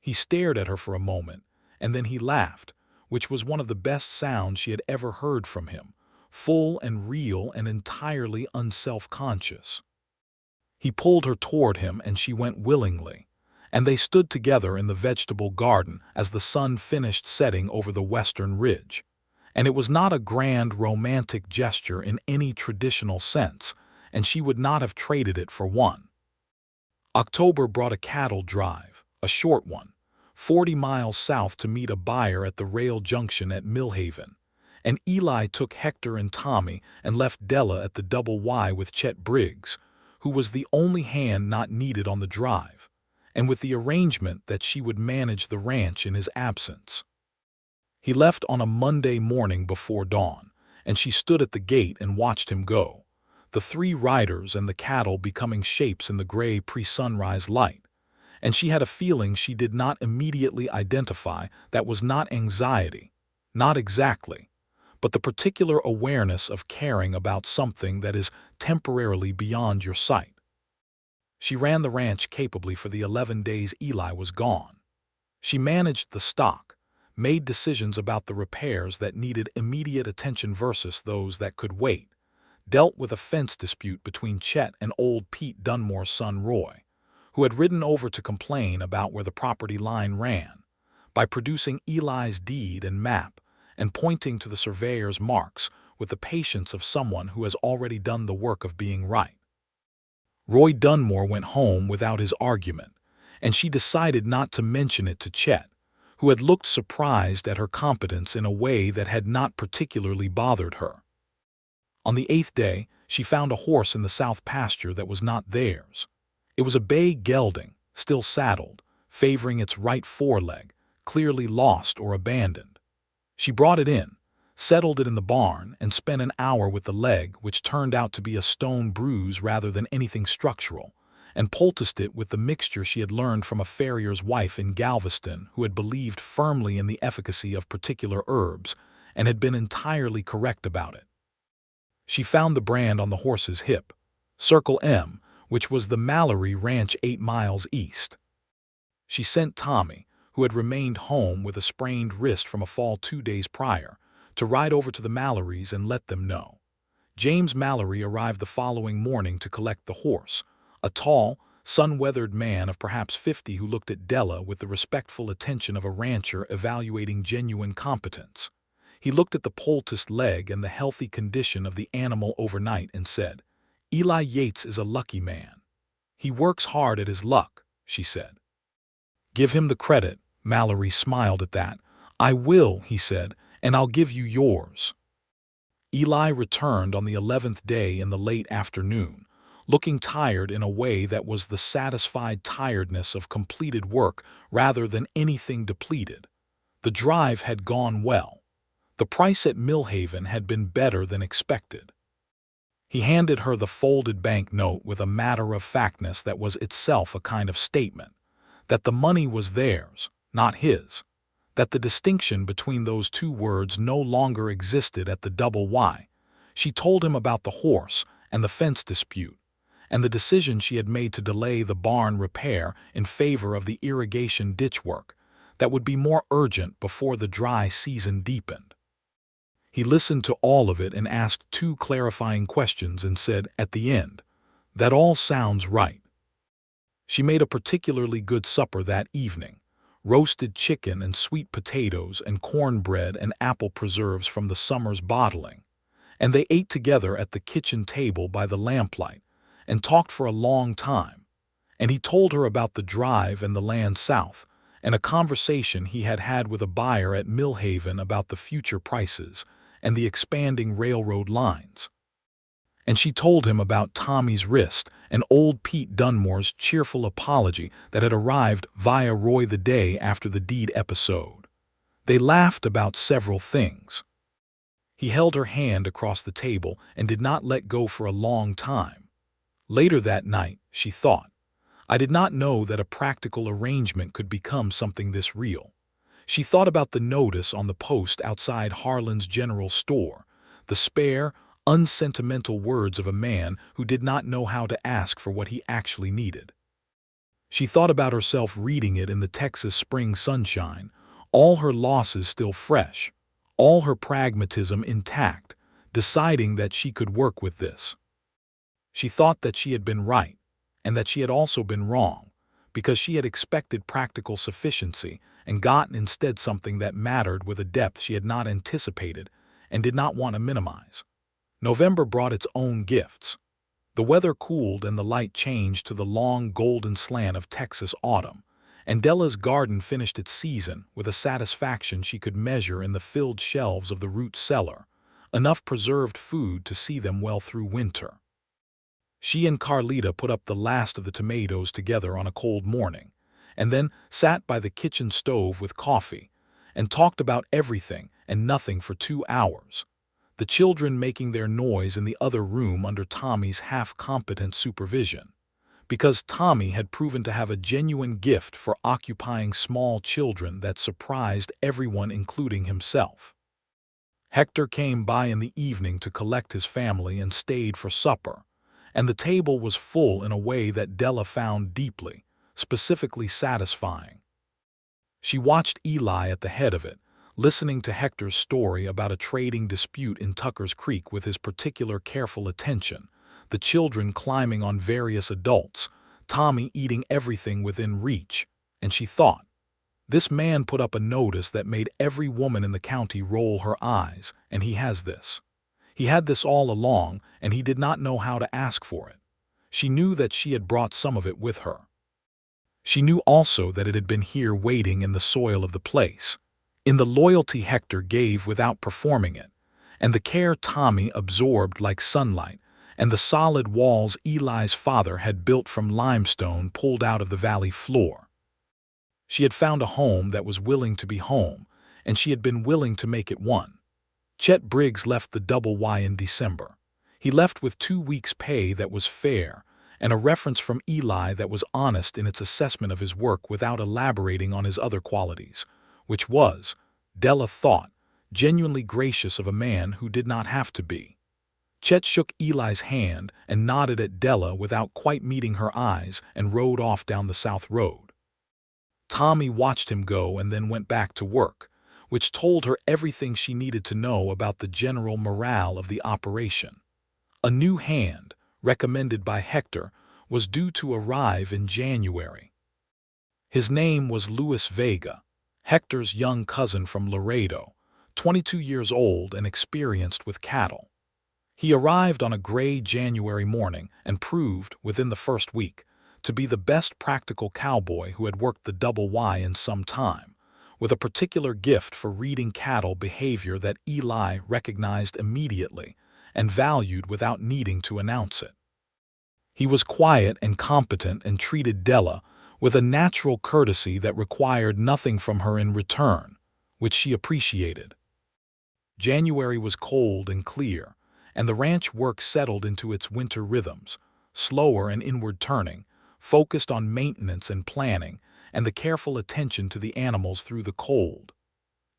He stared at her for a moment, and then he laughed, which was one of the best sounds she had ever heard from him, full and real and entirely unself-conscious. He pulled her toward him and she went willingly, and they stood together in the vegetable garden as the sun finished setting over the western ridge. And it was not a grand romantic gesture in any traditional sense, and she would not have traded it for one. October brought a cattle drive, a short one, 40 miles south to meet a buyer at the rail junction at Millhaven, and Eli took Hector and Tommy and left Della at the Double Y with Chet Briggs, who was the only hand not needed on the drive, and with the arrangement that she would manage the ranch in his absence. He left on a Monday morning before dawn, and she stood at the gate and watched him go, the 3 riders and the cattle becoming shapes in the gray pre-sunrise light, and she had a feeling she did not immediately identify that was not anxiety, not exactly, but the particular awareness of caring about something that is temporarily beyond your sight. She ran the ranch capably for the 11 days Eli was gone. She managed the stock, made decisions about the repairs that needed immediate attention versus those that could wait, dealt with a fence dispute between Chet and old Pete Dunmore's son Roy, who had ridden over to complain about where the property line ran, by producing Eli's deed and map and pointing to the surveyor's marks with the patience of someone who has already done the work of being right. Roy Dunmore went home without his argument, and she decided not to mention it to Chet, who had looked surprised at her competence in a way that had not particularly bothered her. On the 8th day, she found a horse in the south pasture that was not theirs. It was a bay gelding, still saddled, favoring its right foreleg, clearly lost or abandoned. She brought it in, settled it in the barn, and spent an hour with the leg, which turned out to be a stone bruise rather than anything structural, and poulticed it with the mixture she had learned from a farrier's wife in Galveston who had believed firmly in the efficacy of particular herbs and had been entirely correct about it. She found the brand on the horse's hip, Circle M, which was the Mallory Ranch 8 miles east. She sent Tommy, who had remained home with a sprained wrist from a fall 2 days prior, to ride over to the Mallorys and let them know. James Mallory arrived the following morning to collect the horse, a tall, sun-weathered man of perhaps 50 who looked at Della with the respectful attention of a rancher evaluating genuine competence. He looked at the poulticed leg and the healthy condition of the animal overnight and said, "Eli Yates is a lucky man. He works hard at his luck," she said. "Give him the credit." Mallory smiled at that. "I will," he said, "and I'll give you yours." Eli returned on the 11th day in the late afternoon, looking tired in a way that was the satisfied tiredness of completed work rather than anything depleted. The drive had gone well. The price at Millhaven had been better than expected. He handed her the folded bank note with a matter-of-factness that was itself a kind of statement, that the money was theirs, not his, that the distinction between those two words no longer existed at the Double Y. She told him about the horse and the fence dispute, and the decision she had made to delay the barn repair in favor of the irrigation ditch work that would be more urgent before the dry season deepened. He listened to all of it and asked 2 clarifying questions and said, at the end, "That all sounds right." She made a particularly good supper that evening, roasted chicken and sweet potatoes and cornbread and apple preserves from the summer's bottling, and they ate together at the kitchen table by the lamplight and talked for a long time, and he told her about the drive and the land south, and a conversation he had had with a buyer at Millhaven about the future prices and the expanding railroad lines. And she told him about Tommy's wrist and old Pete Dunmore's cheerful apology that had arrived via Roy the day after the deed episode. They laughed about several things. He held her hand across the table and did not let go for a long time. Later that night, she thought, I did not know that a practical arrangement could become something this real. She thought about the notice on the post outside Harlan's general store, the spare, unsentimental words of a man who did not know how to ask for what he actually needed. She thought about herself reading it in the Texas spring sunshine, all her losses still fresh, all her pragmatism intact, deciding that she could work with this. She thought that she had been right, and that she had also been wrong, because she had expected practical sufficiency and gotten instead something that mattered with a depth she had not anticipated and did not want to minimize. November brought its own gifts. The weather cooled and the light changed to the long golden slant of Texas autumn, and Della's garden finished its season with a satisfaction she could measure in the filled shelves of the root cellar, enough preserved food to see them well through winter. She and Carlita put up the last of the tomatoes together on a cold morning, and then sat by the kitchen stove with coffee, and talked about everything and nothing for 2 hours. The children making their noise in the other room under Tommy's half-competent supervision, because Tommy had proven to have a genuine gift for occupying small children that surprised everyone including himself. Hector came by in the evening to collect his family and stayed for supper, and the table was full in a way that Della found deeply, specifically satisfying. She watched Eli at the head of it, listening to Hector's story about a trading dispute in Tucker's Creek with his particular careful attention, the children climbing on various adults, Tommy eating everything within reach, and she thought, this man put up a notice that made every woman in the county roll her eyes, and he has this. He had this all along, and he did not know how to ask for it. She knew that she had brought some of it with her. She knew also that it had been here waiting in the soil of the place, in the loyalty Hector gave without performing it, and the care Tommy absorbed like sunlight, and the solid walls Eli's father had built from limestone pulled out of the valley floor. She had found a home that was willing to be home, and she had been willing to make it one. Chet Briggs left the Double Y in December. He left with 2 weeks' pay that was fair, and a reference from Eli that was honest in its assessment of his work without elaborating on his other qualities, which was, Della thought, genuinely gracious of a man who did not have to be. Chet shook Eli's hand and nodded at Della without quite meeting her eyes and rode off down the south road. Tommy watched him go and then went back to work, which told her everything she needed to know about the general morale of the operation. A new hand, recommended by Hector, was due to arrive in January. His name was Luis Vega, Hector's young cousin from Laredo, 22 years old and experienced with cattle. He arrived on a gray January morning and proved, within the first week, to be the best practical cowboy who had worked the Double Y in some time, with a particular gift for reading cattle behavior that Eli recognized immediately and valued without needing to announce it. He was quiet and competent and treated Della with a natural courtesy that required nothing from her in return, which she appreciated. January was cold and clear, and the ranch work settled into its winter rhythms, slower and inward turning, focused on maintenance and planning, and the careful attention to the animals through the cold.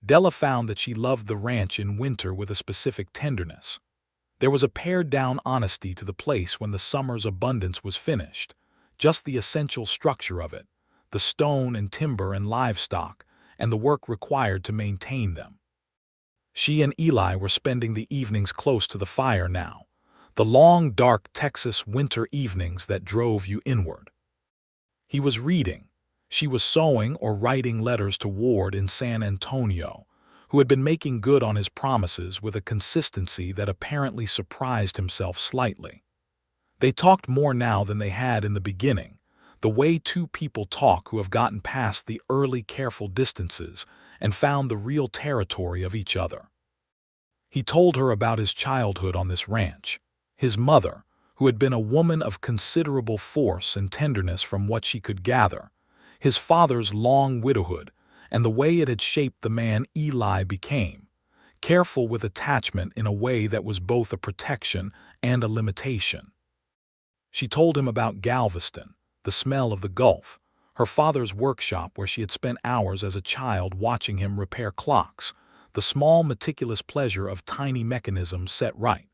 Della found that she loved the ranch in winter with a specific tenderness. There was a pared-down honesty to the place when the summer's abundance was finished, just the essential structure of it, the stone and timber and livestock, and the work required to maintain them. She and Eli were spending the evenings close to the fire now, the long, dark Texas winter evenings that drove you inward. He was reading. She was sewing or writing letters to Ward in San Antonio, who had been making good on his promises with a consistency that apparently surprised himself slightly. They talked more now than they had in the beginning, the way two people talk who have gotten past the early careful distances and found the real territory of each other. He told her about his childhood on this ranch, his mother, who had been a woman of considerable force and tenderness from what she could gather, his father's long widowhood, and the way it had shaped the man Eli became, careful with attachment in a way that was both a protection and a limitation. She told him about Galveston, the smell of the Gulf, her father's workshop where she had spent hours as a child watching him repair clocks, the small meticulous pleasure of tiny mechanisms set right.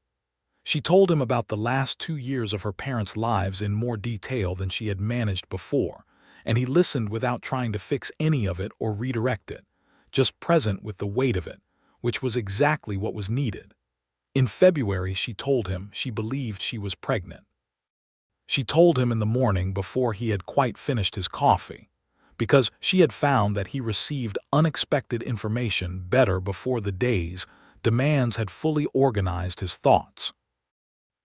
She told him about the last 2 years of her parents' lives in more detail than she had managed before, and he listened without trying to fix any of it or redirect it, just present with the weight of it, which was exactly what was needed. In February, she told him she believed she was pregnant. She told him in the morning before he had quite finished his coffee, because she had found that he received unexpected information better before the day's demands had fully organized his thoughts.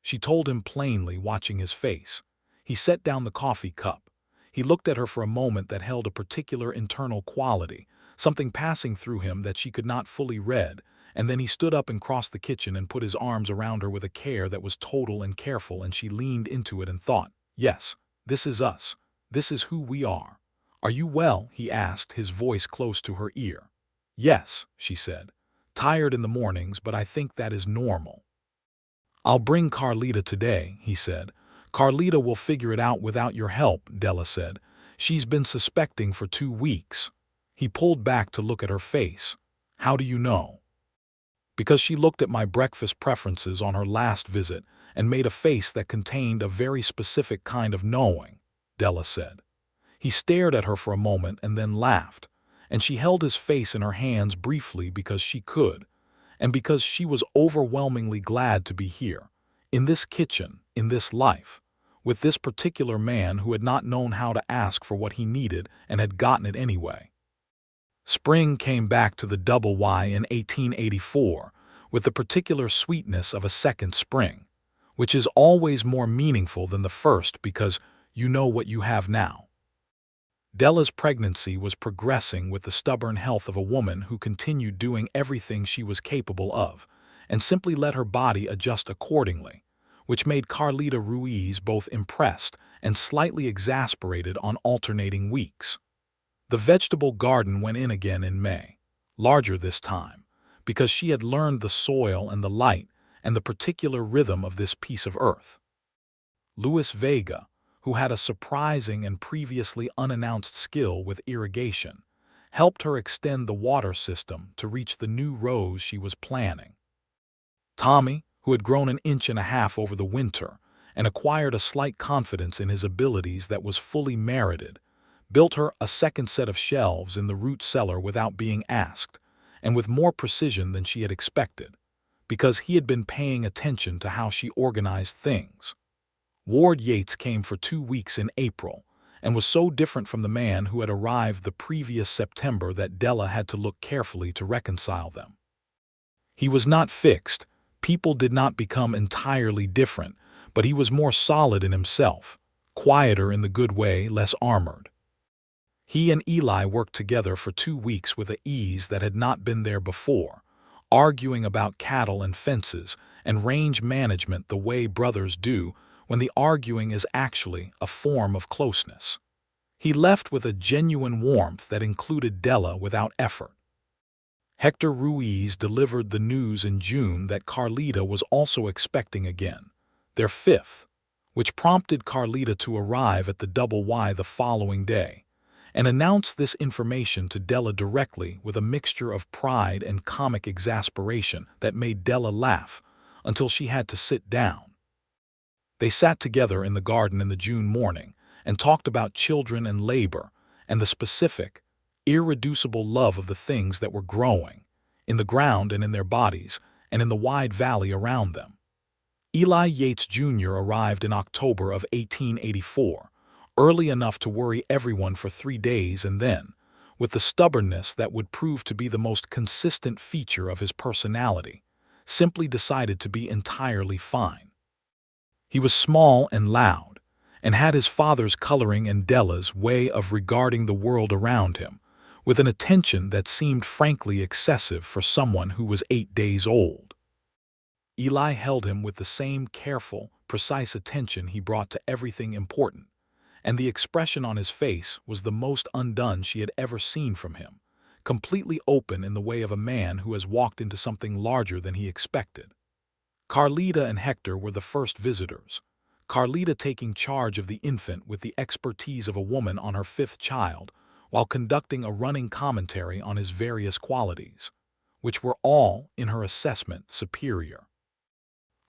She told him plainly, watching his face. He set down the coffee cup. He looked at her for a moment that held a particular internal quality, something passing through him that she could not fully read, and then he stood up and crossed the kitchen and put his arms around her with a care that was total and careful, and she leaned into it and thought, "Yes, this is us. This is who we are. Are you well?" he asked, his voice close to her ear. "Yes," she said. "Tired in the mornings, but I think that is normal." "I'll bring Carlita today," he said. "Carlita will figure it out without your help," Della said. "She's been suspecting for 2 weeks." He pulled back to look at her face. "How do you know?" "Because she looked at my breakfast preferences on her last visit and made a face that contained a very specific kind of knowing," Della said. He stared at her for a moment and then laughed, and she held his face in her hands briefly because she could, and because she was overwhelmingly glad to be here, in this kitchen, in this life, with this particular man who had not known how to ask for what he needed and had gotten it anyway. Spring came back to the Double Y in 1884 with the particular sweetness of a second spring, which is always more meaningful than the first because you know what you have now. Della's pregnancy was progressing with the stubborn health of a woman who continued doing everything she was capable of and simply let her body adjust accordingly, which made Carlita Ruiz both impressed and slightly exasperated on alternating weeks. The vegetable garden went in again in May, larger this time, because she had learned the soil and the light and the particular rhythm of this piece of earth. Luis Vega, who had a surprising and previously unannounced skill with irrigation, helped her extend the water system to reach the new rows she was planning. Tommy, who had grown 1.5 inches over the winter and acquired a slight confidence in his abilities that was fully merited, built her a second set of shelves in the root cellar without being asked, and with more precision than she had expected, because he had been paying attention to how she organized things. Ward Yates came for 2 weeks in April, and was so different from the man who had arrived the previous September that Della had to look carefully to reconcile them. He was not fixed. People did not become entirely different, but he was more solid in himself, quieter in the good way, less armored. He and Eli worked together for 2 weeks with an ease that had not been there before, arguing about cattle and fences and range management the way brothers do when the arguing is actually a form of closeness. He left with a genuine warmth that included Della without effort. Hector Ruiz delivered the news in June that Carlita was also expecting again, their 5th, which prompted Carlita to arrive at the Double Y the following day, and announced this information to Della directly with a mixture of pride and comic exasperation that made Della laugh until she had to sit down. They sat together in the garden in the June morning and talked about children and labor and the specific, irreducible love of the things that were growing, in the ground and in their bodies and in the wide valley around them. Eli Yates Jr. arrived in October of 1884, early enough to worry everyone for 3 days and then, with the stubbornness that would prove to be the most consistent feature of his personality, simply decided to be entirely fine. He was small and loud, and had his father's coloring and Della's way of regarding the world around him, with an attention that seemed frankly excessive for someone who was 8 days old. Eli held him with the same careful, precise attention he brought to everything important, and the expression on his face was the most undone she had ever seen from him, completely open in the way of a man who has walked into something larger than he expected. Carlita and Hector were the first visitors, Carlita taking charge of the infant with the expertise of a woman on her 5th child, while conducting a running commentary on his various qualities, which were all, in her assessment, superior.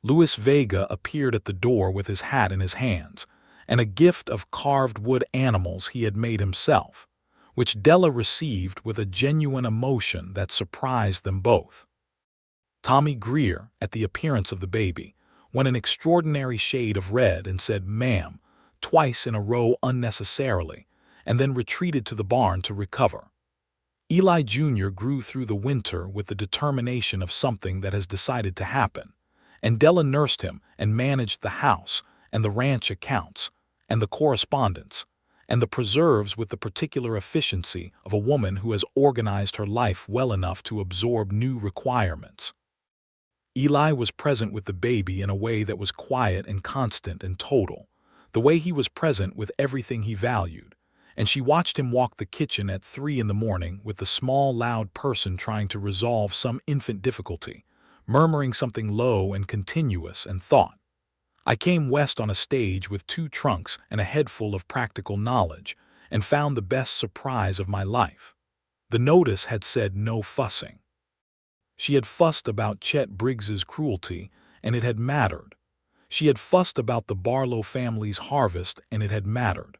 Luis Vega appeared at the door with his hat in his hands, and a gift of carved wood animals he had made himself, which Della received with a genuine emotion that surprised them both. Tommy Greer, at the appearance of the baby, went an extraordinary shade of red and said "ma'am" twice in a row unnecessarily, and then retreated to the barn to recover. Eli Jr. grew through the winter with the determination of something that has decided to happen, and Della nursed him and managed the house and the ranch accounts and the correspondence and the preserves with the particular efficiency of a woman who has organized her life well enough to absorb new requirements. Eli was present with the baby in a way that was quiet and constant and total, the way he was present with everything he valued, and she watched him walk the kitchen at 3 in the morning with the small, loud person trying to resolve some infant difficulty, murmuring something low and continuous, and thought, "I came west on a stage with 2 trunks and a head full of practical knowledge, and found the best surprise of my life." The notice had said no fussing. She had fussed about Chet Briggs's cruelty, and it had mattered. She had fussed about the Barlow family's harvest, and it had mattered.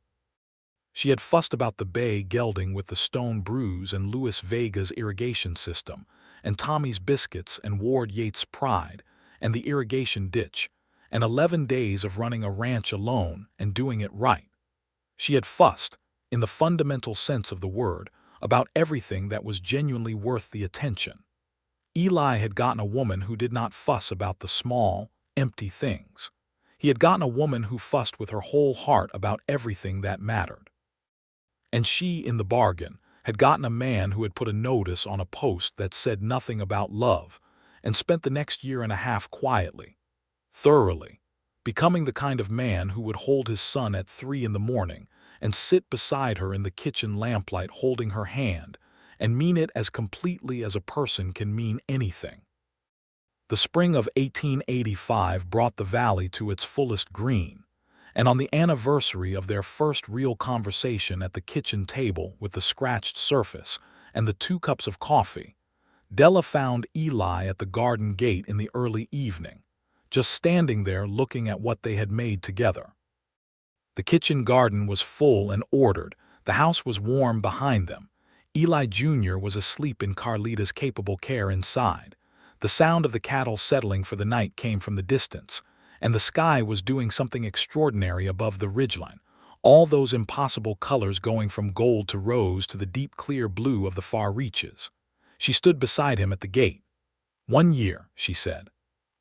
She had fussed about the bay gelding with the stone bruise and Luis Vega's irrigation system, and Tommy's biscuits and Ward Yates' pride, and the irrigation ditch, and 11 days of running a ranch alone and doing it right. She had fussed, in the fundamental sense of the word, about everything that was genuinely worth the attention. Eli had gotten a woman who did not fuss about the small, empty things. He had gotten a woman who fussed with her whole heart about everything that mattered. And she, in the bargain, had gotten a man who had put a notice on a post that said nothing about love, and spent the next year and a half quietly, thoroughly, becoming the kind of man who would hold his son at 3 in the morning and sit beside her in the kitchen lamplight holding her hand, and mean it as completely as a person can mean anything. The spring of 1885 brought the valley to its fullest green, and on the anniversary of their first real conversation at the kitchen table with the scratched surface and the 2 cups of coffee, Della found Eli at the garden gate in the early evening, just standing there looking at what they had made together. The kitchen garden was full and ordered, the house was warm behind them. Eli Jr. was asleep in Carlita's capable care inside. The sound of the cattle settling for the night came from the distance, and the sky was doing something extraordinary above the ridgeline, all those impossible colors going from gold to rose to the deep clear blue of the far reaches. She stood beside him at the gate. "1 year," she said.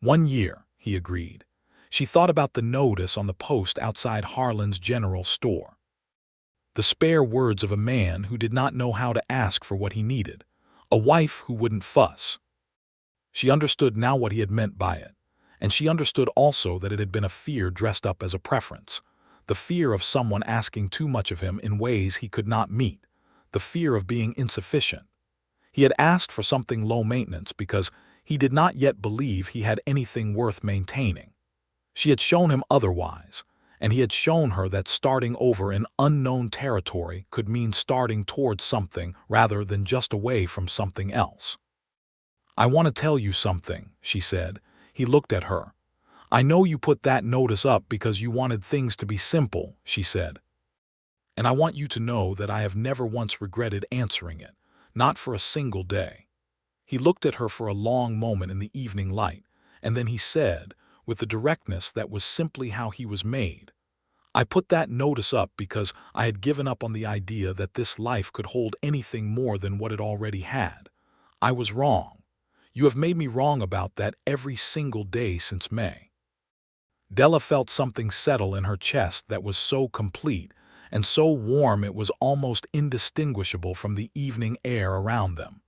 "1 year," he agreed. She thought about the notice on the post outside Harlan's general store. The spare words of a man who did not know how to ask for what he needed, a wife who wouldn't fuss. She understood now what he had meant by it, and she understood also that it had been a fear dressed up as a preference, the fear of someone asking too much of him in ways he could not meet, the fear of being insufficient. He had asked for something low maintenance because he did not yet believe he had anything worth maintaining. She had shown him otherwise, and he had shown her that starting over in unknown territory could mean starting towards something rather than just away from something else. "I want to tell you something," she said. He looked at her. "I know you put that notice up because you wanted things to be simple," she said. "And I want you to know that I have never once regretted answering it, not for a single day." He looked at her for a long moment in the evening light, and then he said, with the directness that was simply how he was made, "I put that notice up because I had given up on the idea that this life could hold anything more than what it already had. I was wrong. You have made me wrong about that every single day since May." Della felt something settle in her chest that was so complete and so warm it was almost indistinguishable from the evening air around them.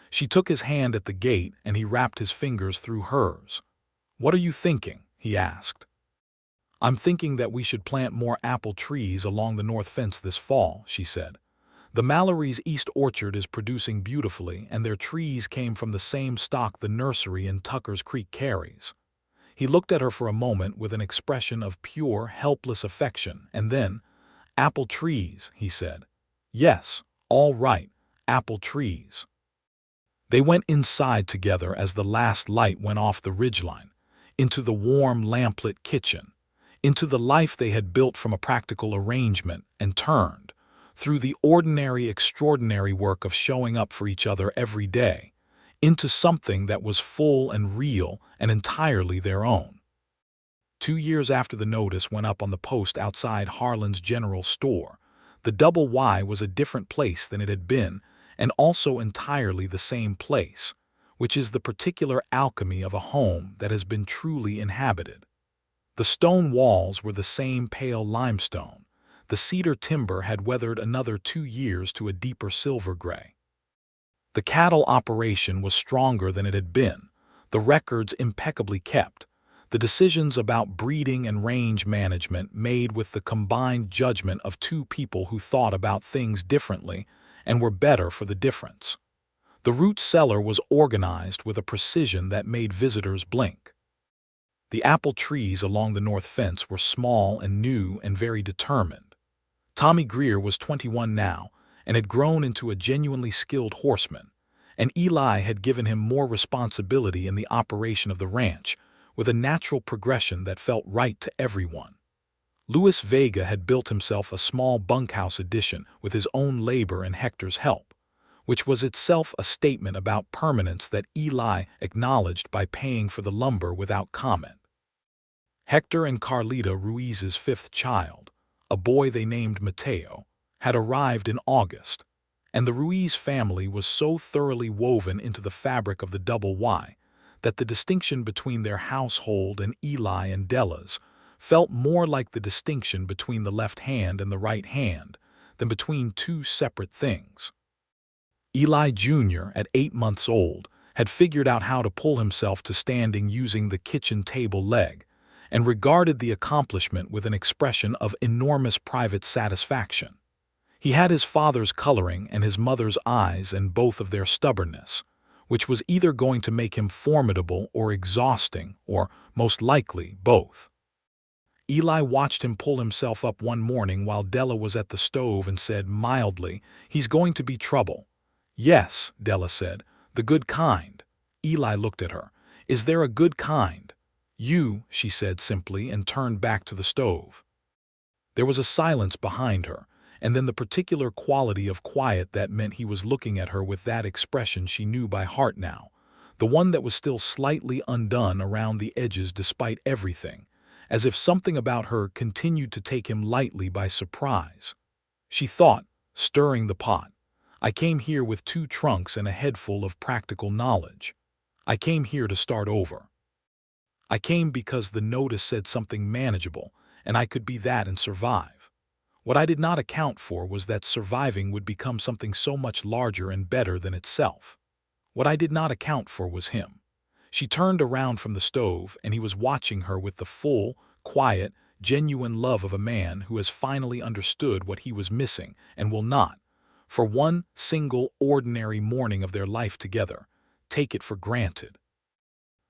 She took his hand at the gate and he wrapped his fingers through hers. "What are you thinking?" he asked. "I'm thinking that we should plant more apple trees along the north fence this fall," she said. "The Mallory's East Orchard is producing beautifully, and their trees came from the same stock the nursery in Tucker's Creek carries." He looked at her for a moment with an expression of pure, helpless affection, and then, "Apple trees," he said. "Yes, all right, apple trees." They went inside together as the last light went off the ridgeline, into the warm, lamplit kitchen, into the life they had built from a practical arrangement, and turned, through the ordinary, extraordinary work of showing up for each other every day, into something that was full and real and entirely their own. 2 years after the notice went up on the post outside Harlan's general store, the Double Y was a different place than it had been, and also entirely the same place, which is the particular alchemy of a home that has been truly inhabited. The stone walls were the same pale limestone. The cedar timber had weathered another 2 years to a deeper silver gray. The cattle operation was stronger than it had been, the records impeccably kept, the decisions about breeding and range management made with the combined judgment of two people who thought about things differently and were better for the difference. The root cellar was organized with a precision that made visitors blink. The apple trees along the north fence were small and new and very determined. Tommy Greer was 21 now and had grown into a genuinely skilled horseman, and Eli had given him more responsibility in the operation of the ranch, with a natural progression that felt right to everyone. Luis Vega had built himself a small bunkhouse addition with his own labor and Hector's help, which was itself a statement about permanence that Eli acknowledged by paying for the lumber without comment. Hector and Carlita Ruiz's fifth child, a boy they named Mateo, had arrived in August, and the Ruiz family was so thoroughly woven into the fabric of the Double Y that the distinction between their household and Eli and Della's felt more like the distinction between the left hand and the right hand than between two separate things. Eli Jr., at 8 months old, had figured out how to pull himself to standing using the kitchen table leg, and regarded the accomplishment with an expression of enormous private satisfaction. He had his father's coloring and his mother's eyes and both of their stubbornness, which was either going to make him formidable or exhausting, or, most likely, both. Eli watched him pull himself up one morning while Della was at the stove and said mildly, "He's going to be trouble." "Yes," Della said, "the good kind." Eli looked at her. "Is there a good kind?" "You," she said simply, and turned back to the stove. There was a silence behind her, and then the particular quality of quiet that meant he was looking at her with that expression she knew by heart now, the one that was still slightly undone around the edges despite everything, as if something about her continued to take him lightly by surprise. She thought, stirring the pot, "I came here with 2 trunks and a head full of practical knowledge. I came here to start over. I came because the notice said something manageable, and I could be that and survive. What I did not account for was that surviving would become something so much larger and better than itself. What I did not account for was him." She turned around from the stove, and he was watching her with the full, quiet, genuine love of a man who has finally understood what he was missing and will not, for one single ordinary morning of their life together, take it for granted.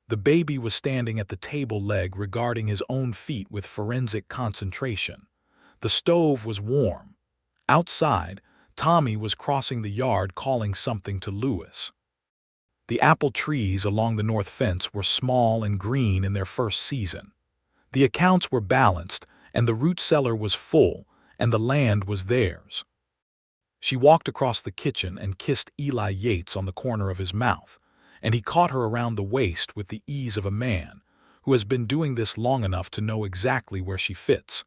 The baby was standing at the table leg regarding his own feet with forensic concentration. The stove was warm. Outside, Tommy was crossing the yard calling something to Lewis. The apple trees along the north fence were small and green in their first season. The accounts were balanced, and the root cellar was full, and the land was theirs. She walked across the kitchen and kissed Eli Yates on the corner of his mouth, and he caught her around the waist with the ease of a man who has been doing this long enough to know exactly where she fits.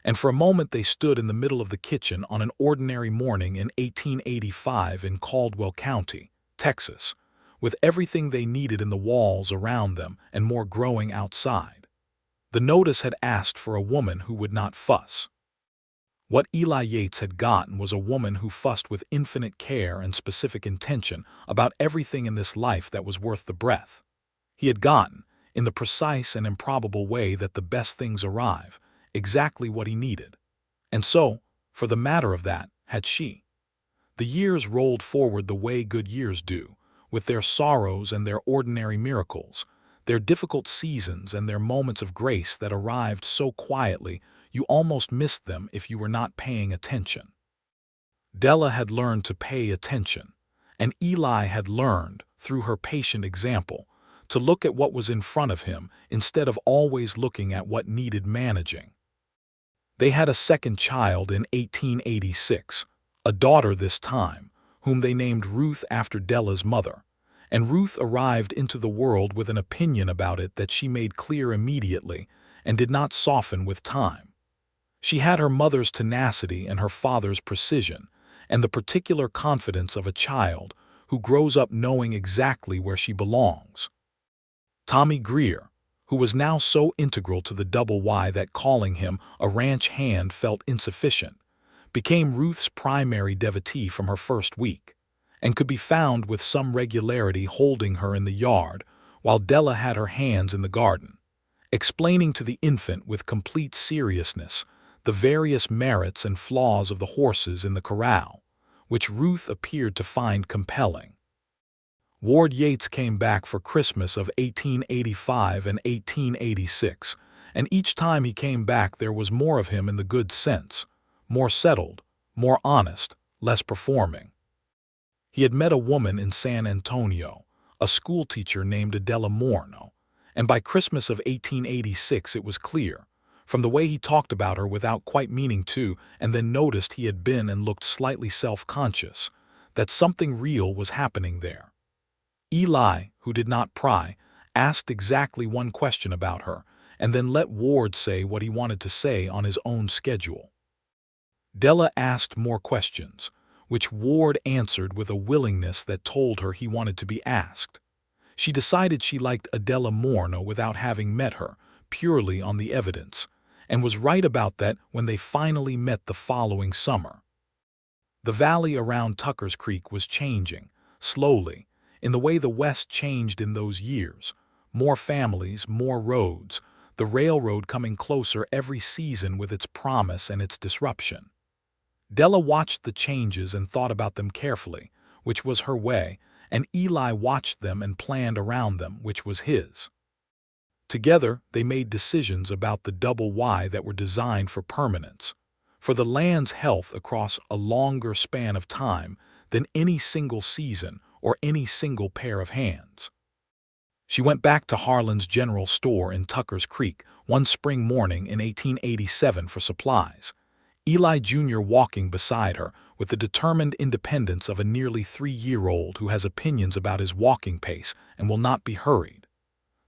And for a moment they stood in the middle of the kitchen on an ordinary morning in 1885 in Caldwell County, Texas, with everything they needed in the walls around them and more growing outside. The notice had asked for a woman who would not fuss. What Eli Yates had gotten was a woman who fussed with infinite care and specific intention about everything in this life that was worth the breath. He had gotten, in the precise and improbable way that the best things arrive, exactly what he needed. And so, for the matter of that, had she. The years rolled forward the way good years do, with their sorrows and their ordinary miracles, their difficult seasons and their moments of grace that arrived so quietly you almost missed them if you were not paying attention. Della had learned to pay attention, and Eli had learned, through her patient example, to look at what was in front of him instead of always looking at what needed managing. They had a second child in 1886, a daughter this time, whom they named Ruth after Della's mother, and Ruth arrived into the world with an opinion about it that she made clear immediately and did not soften with time. She had her mother's tenacity and her father's precision, and the particular confidence of a child who grows up knowing exactly where she belongs. Tommy Greer, who was now so integral to the Double Y that calling him a ranch hand felt insufficient, became Ruth's primary devotee from her first week, and could be found with some regularity holding her in the yard while Della had her hands in the garden, explaining to the infant with complete seriousness the various merits and flaws of the horses in the corral, which Ruth appeared to find compelling. Ward Yates came back for Christmas of 1885 and 1886, and each time he came back there was more of him in the good sense, more settled, more honest, less performing. He had met a woman in San Antonio, a schoolteacher named Della Morno, and by Christmas of 1886 it was clear, from the way he talked about her without quite meaning to, and then noticed he had been and looked slightly self-conscious, that something real was happening there. Eli, who did not pry, asked exactly one question about her, and then let Ward say what he wanted to say on his own schedule. Della asked more questions, which Ward answered with a willingness that told her he wanted to be asked. She decided she liked Della Morno without having met her, purely on the evidence, and was right about that when they finally met the following summer. The valley around Tucker's Creek was changing, slowly, in the way the West changed in those years. More families, more roads, the railroad coming closer every season with its promise and its disruption. Della watched the changes and thought about them carefully, which was her way, and Eli watched them and planned around them, which was his. Together, they made decisions about the Double Y that were designed for permanence, for the land's health across a longer span of time than any single season or any single pair of hands. She went back to Harlan's general store in Tucker's Creek one spring morning in 1887 for supplies, Eli Jr. walking beside her with the determined independence of a nearly 3-year-old who has opinions about his walking pace and will not be hurried.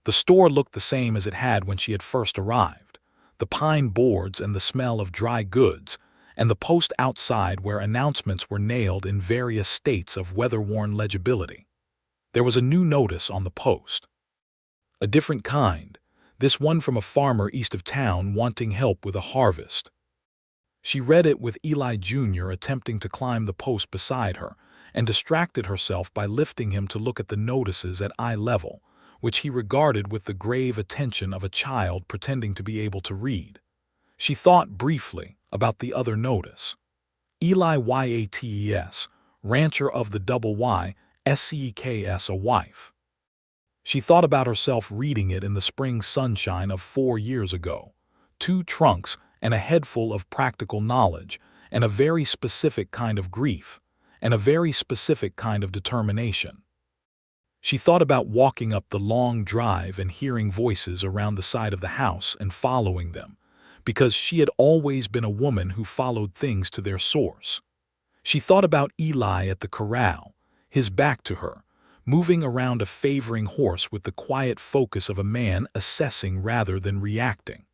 The store looked the same as it had when she had first arrived, the pine boards and the smell of dry goods, and the post outside where announcements were nailed in various states of weather-worn legibility. There was a new notice on the post. A different kind, this one from a farmer east of town wanting help with a harvest. She read it with Eli Jr. attempting to climb the post beside her, and distracted herself by lifting him to look at the notices at eye level, which he regarded with the grave attention of a child pretending to be able to read. She thought briefly about the other notice. Eli Yates, rancher of the Double Y, SEKS a wife. She thought about herself reading it in the spring sunshine of 4 years ago. 2 trunks and a head full of practical knowledge, and a very specific kind of grief, and a very specific kind of determination. She thought about walking up the long drive and hearing voices around the side of the house and following them, because she had always been a woman who followed things to their source. She thought about Eli at the corral, his back to her, moving around a favoring horse with the quiet focus of a man assessing rather than reacting.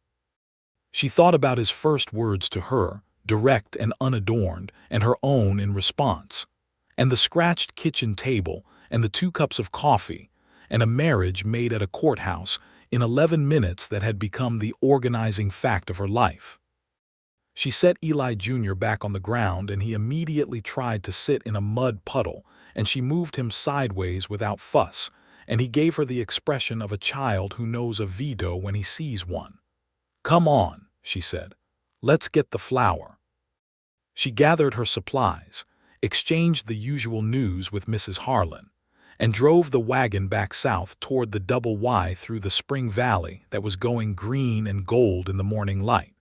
She thought about his first words to her, direct and unadorned, and her own in response, and the scratched kitchen table, and the 2 cups of coffee, and a marriage made at a courthouse in 11 minutes that had become the organizing fact of her life. She set Eli Jr. back on the ground, and he immediately tried to sit in a mud puddle, and she moved him sideways without fuss, and he gave her the expression of a child who knows a veto when he sees one. "Come on," she said. "Let's get the flour." She gathered her supplies, exchanged the usual news with Mrs. Harlan, and drove the wagon back south toward the double Y through the spring valley that was going green and gold in the morning light,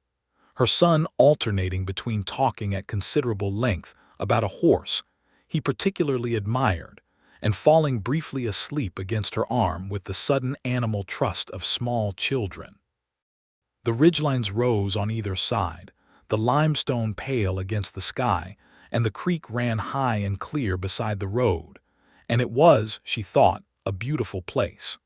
her son alternating between talking at considerable length about a horse he particularly admired and falling briefly asleep against her arm with the sudden animal trust of small children. The ridgelines rose on either side, the limestone pale against the sky, and the creek ran high and clear beside the road, and it was, she thought, a beautiful place.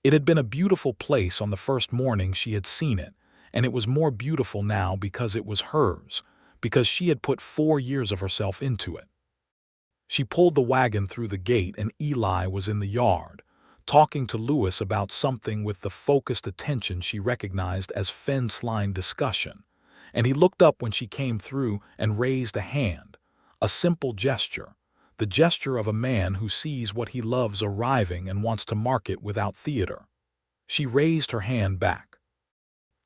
It had been a beautiful place on the first morning she had seen it, and it was more beautiful now because it was hers, because she had put 4 years of herself into it. She pulled the wagon through the gate, and Eli was in the yard, talking to Lewis about something with the focused attention she recognized as fence-line discussion, and he looked up when she came through and raised a hand, a simple gesture, the gesture of a man who sees what he loves arriving and wants to mark it without theater. She raised her hand back.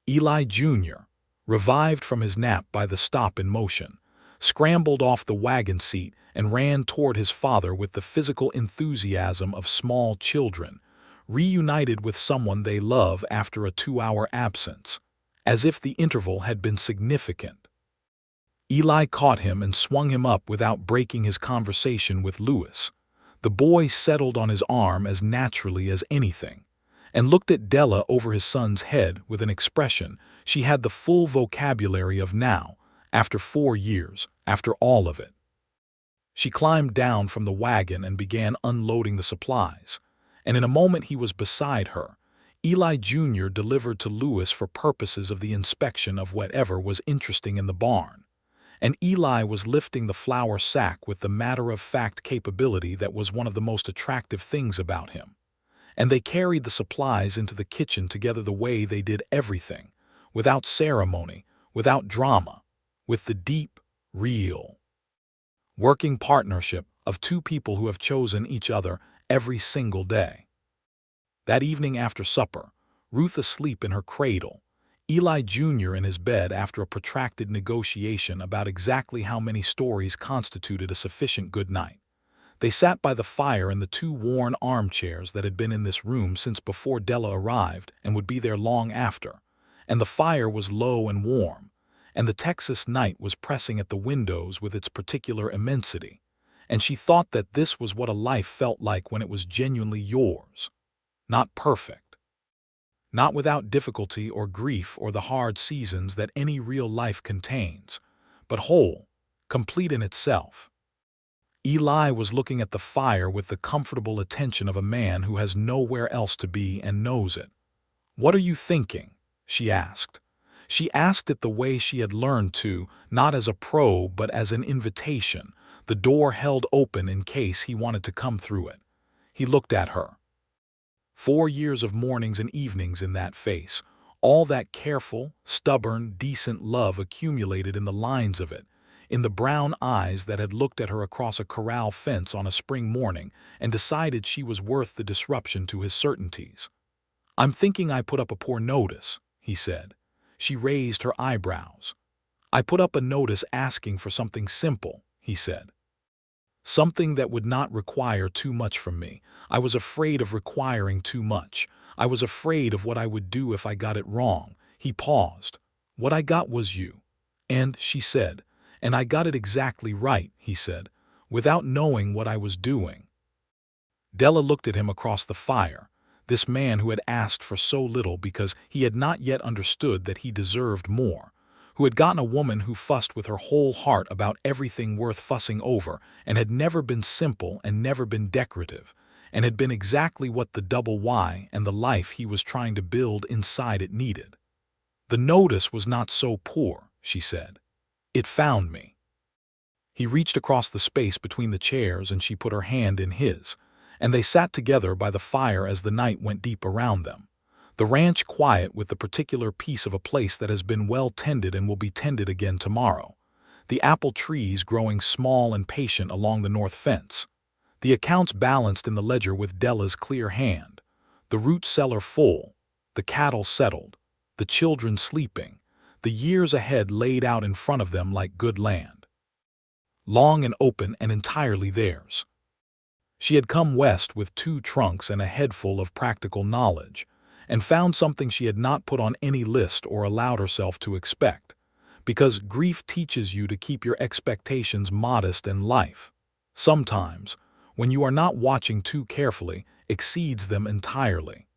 Eli Jr., revived from his nap by the stop in motion, scrambled off the wagon seat and ran toward his father with the physical enthusiasm of small children, reunited with someone they love after a 2-hour absence, as if the interval had been significant. Eli caught him and swung him up without breaking his conversation with Lewis. The boy settled on his arm as naturally as anything, and looked at Della over his son's head with an expression she had the full vocabulary of now, after 4 years, after all of it. She climbed down from the wagon and began unloading the supplies, and in a moment he was beside her. Eli Jr. delivered to Lewis for purposes of the inspection of whatever was interesting in the barn, and Eli was lifting the flour sack with the matter-of-fact capability that was one of the most attractive things about him. And they carried the supplies into the kitchen together the way they did everything, without ceremony, without drama, with the deep, real, working partnership of 2 people who have chosen each other every single day. That evening after supper, Ruth asleep in her cradle, Eli Jr. in his bed after a protracted negotiation about exactly how many stories constituted a sufficient good night. They sat by the fire in the 2 worn armchairs that had been in this room since before Della arrived and would be there long after, and the fire was low and warm, and the Texas night was pressing at the windows with its particular immensity, and she thought that this was what a life felt like when it was genuinely yours. Not perfect. Not without difficulty or grief or the hard seasons that any real life contains, but whole, complete in itself. Eli was looking at the fire with the comfortable attention of a man who has nowhere else to be and knows it. "What are you thinking?" she asked. She asked it the way she had learned to, not as a probe but as an invitation, the door held open in case he wanted to come through it. He looked at her. 4 years of mornings and evenings in that face, all that careful, stubborn, decent love accumulated in the lines of it, in the brown eyes that had looked at her across a corral fence on a spring morning and decided she was worth the disruption to his certainties. "I'm thinking I put up a poor notice," he said. She raised her eyebrows. "I put up a notice asking for something simple," he said. Something that would not require too much from me. I was afraid of requiring too much. I was afraid of what I would do if I got it wrong. He paused. What I got was you. And, she said, and I got it exactly right, he said, without knowing what I was doing. Della looked at him across the fire, this man who had asked for so little because he had not yet understood that he deserved more, who had gotten a woman who fussed with her whole heart about everything worth fussing over and had never been simple and never been decorative, and had been exactly what the double Y and the life he was trying to build inside it needed. The notice was not so poor, she said. It found me. He reached across the space between the chairs and she put her hand in his, and they sat together by the fire as the night went deep around them. The ranch quiet with the particular piece of a place that has been well tended and will be tended again tomorrow. The apple trees growing small and patient along the north fence. The accounts balanced in the ledger with Della's clear hand. The root cellar full. The cattle settled. The children sleeping. The years ahead laid out in front of them like good land. Long and open and entirely theirs. She had come west with 2 trunks and a head full of practical knowledge, and found something she had not put on any list or allowed herself to expect, because grief teaches you to keep your expectations modest and life, sometimes, when you are not watching too carefully, exceeds them entirely.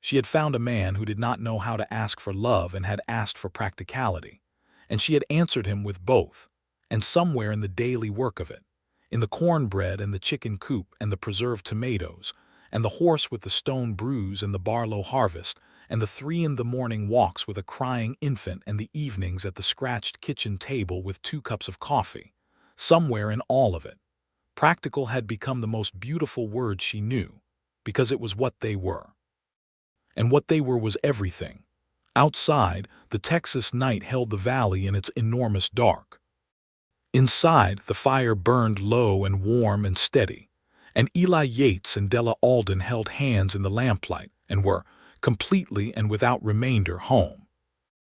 She had found a man who did not know how to ask for love and had asked for practicality, and she had answered him with both, and somewhere in the daily work of it, in the cornbread and the chicken coop and the preserved tomatoes, and the horse with the stone bruise and the barlow harvest, and the 3 in the morning walks with a crying infant and the evenings at the scratched kitchen table with 2 cups of coffee, somewhere in all of it, practical had become the most beautiful word she knew, because it was what they were. And what they were was everything. Outside, the Texas night held the valley in its enormous dark. Inside, the fire burned low and warm and steady, and Eli Yates and Della Alden held hands in the lamplight and were, completely and without remainder, home.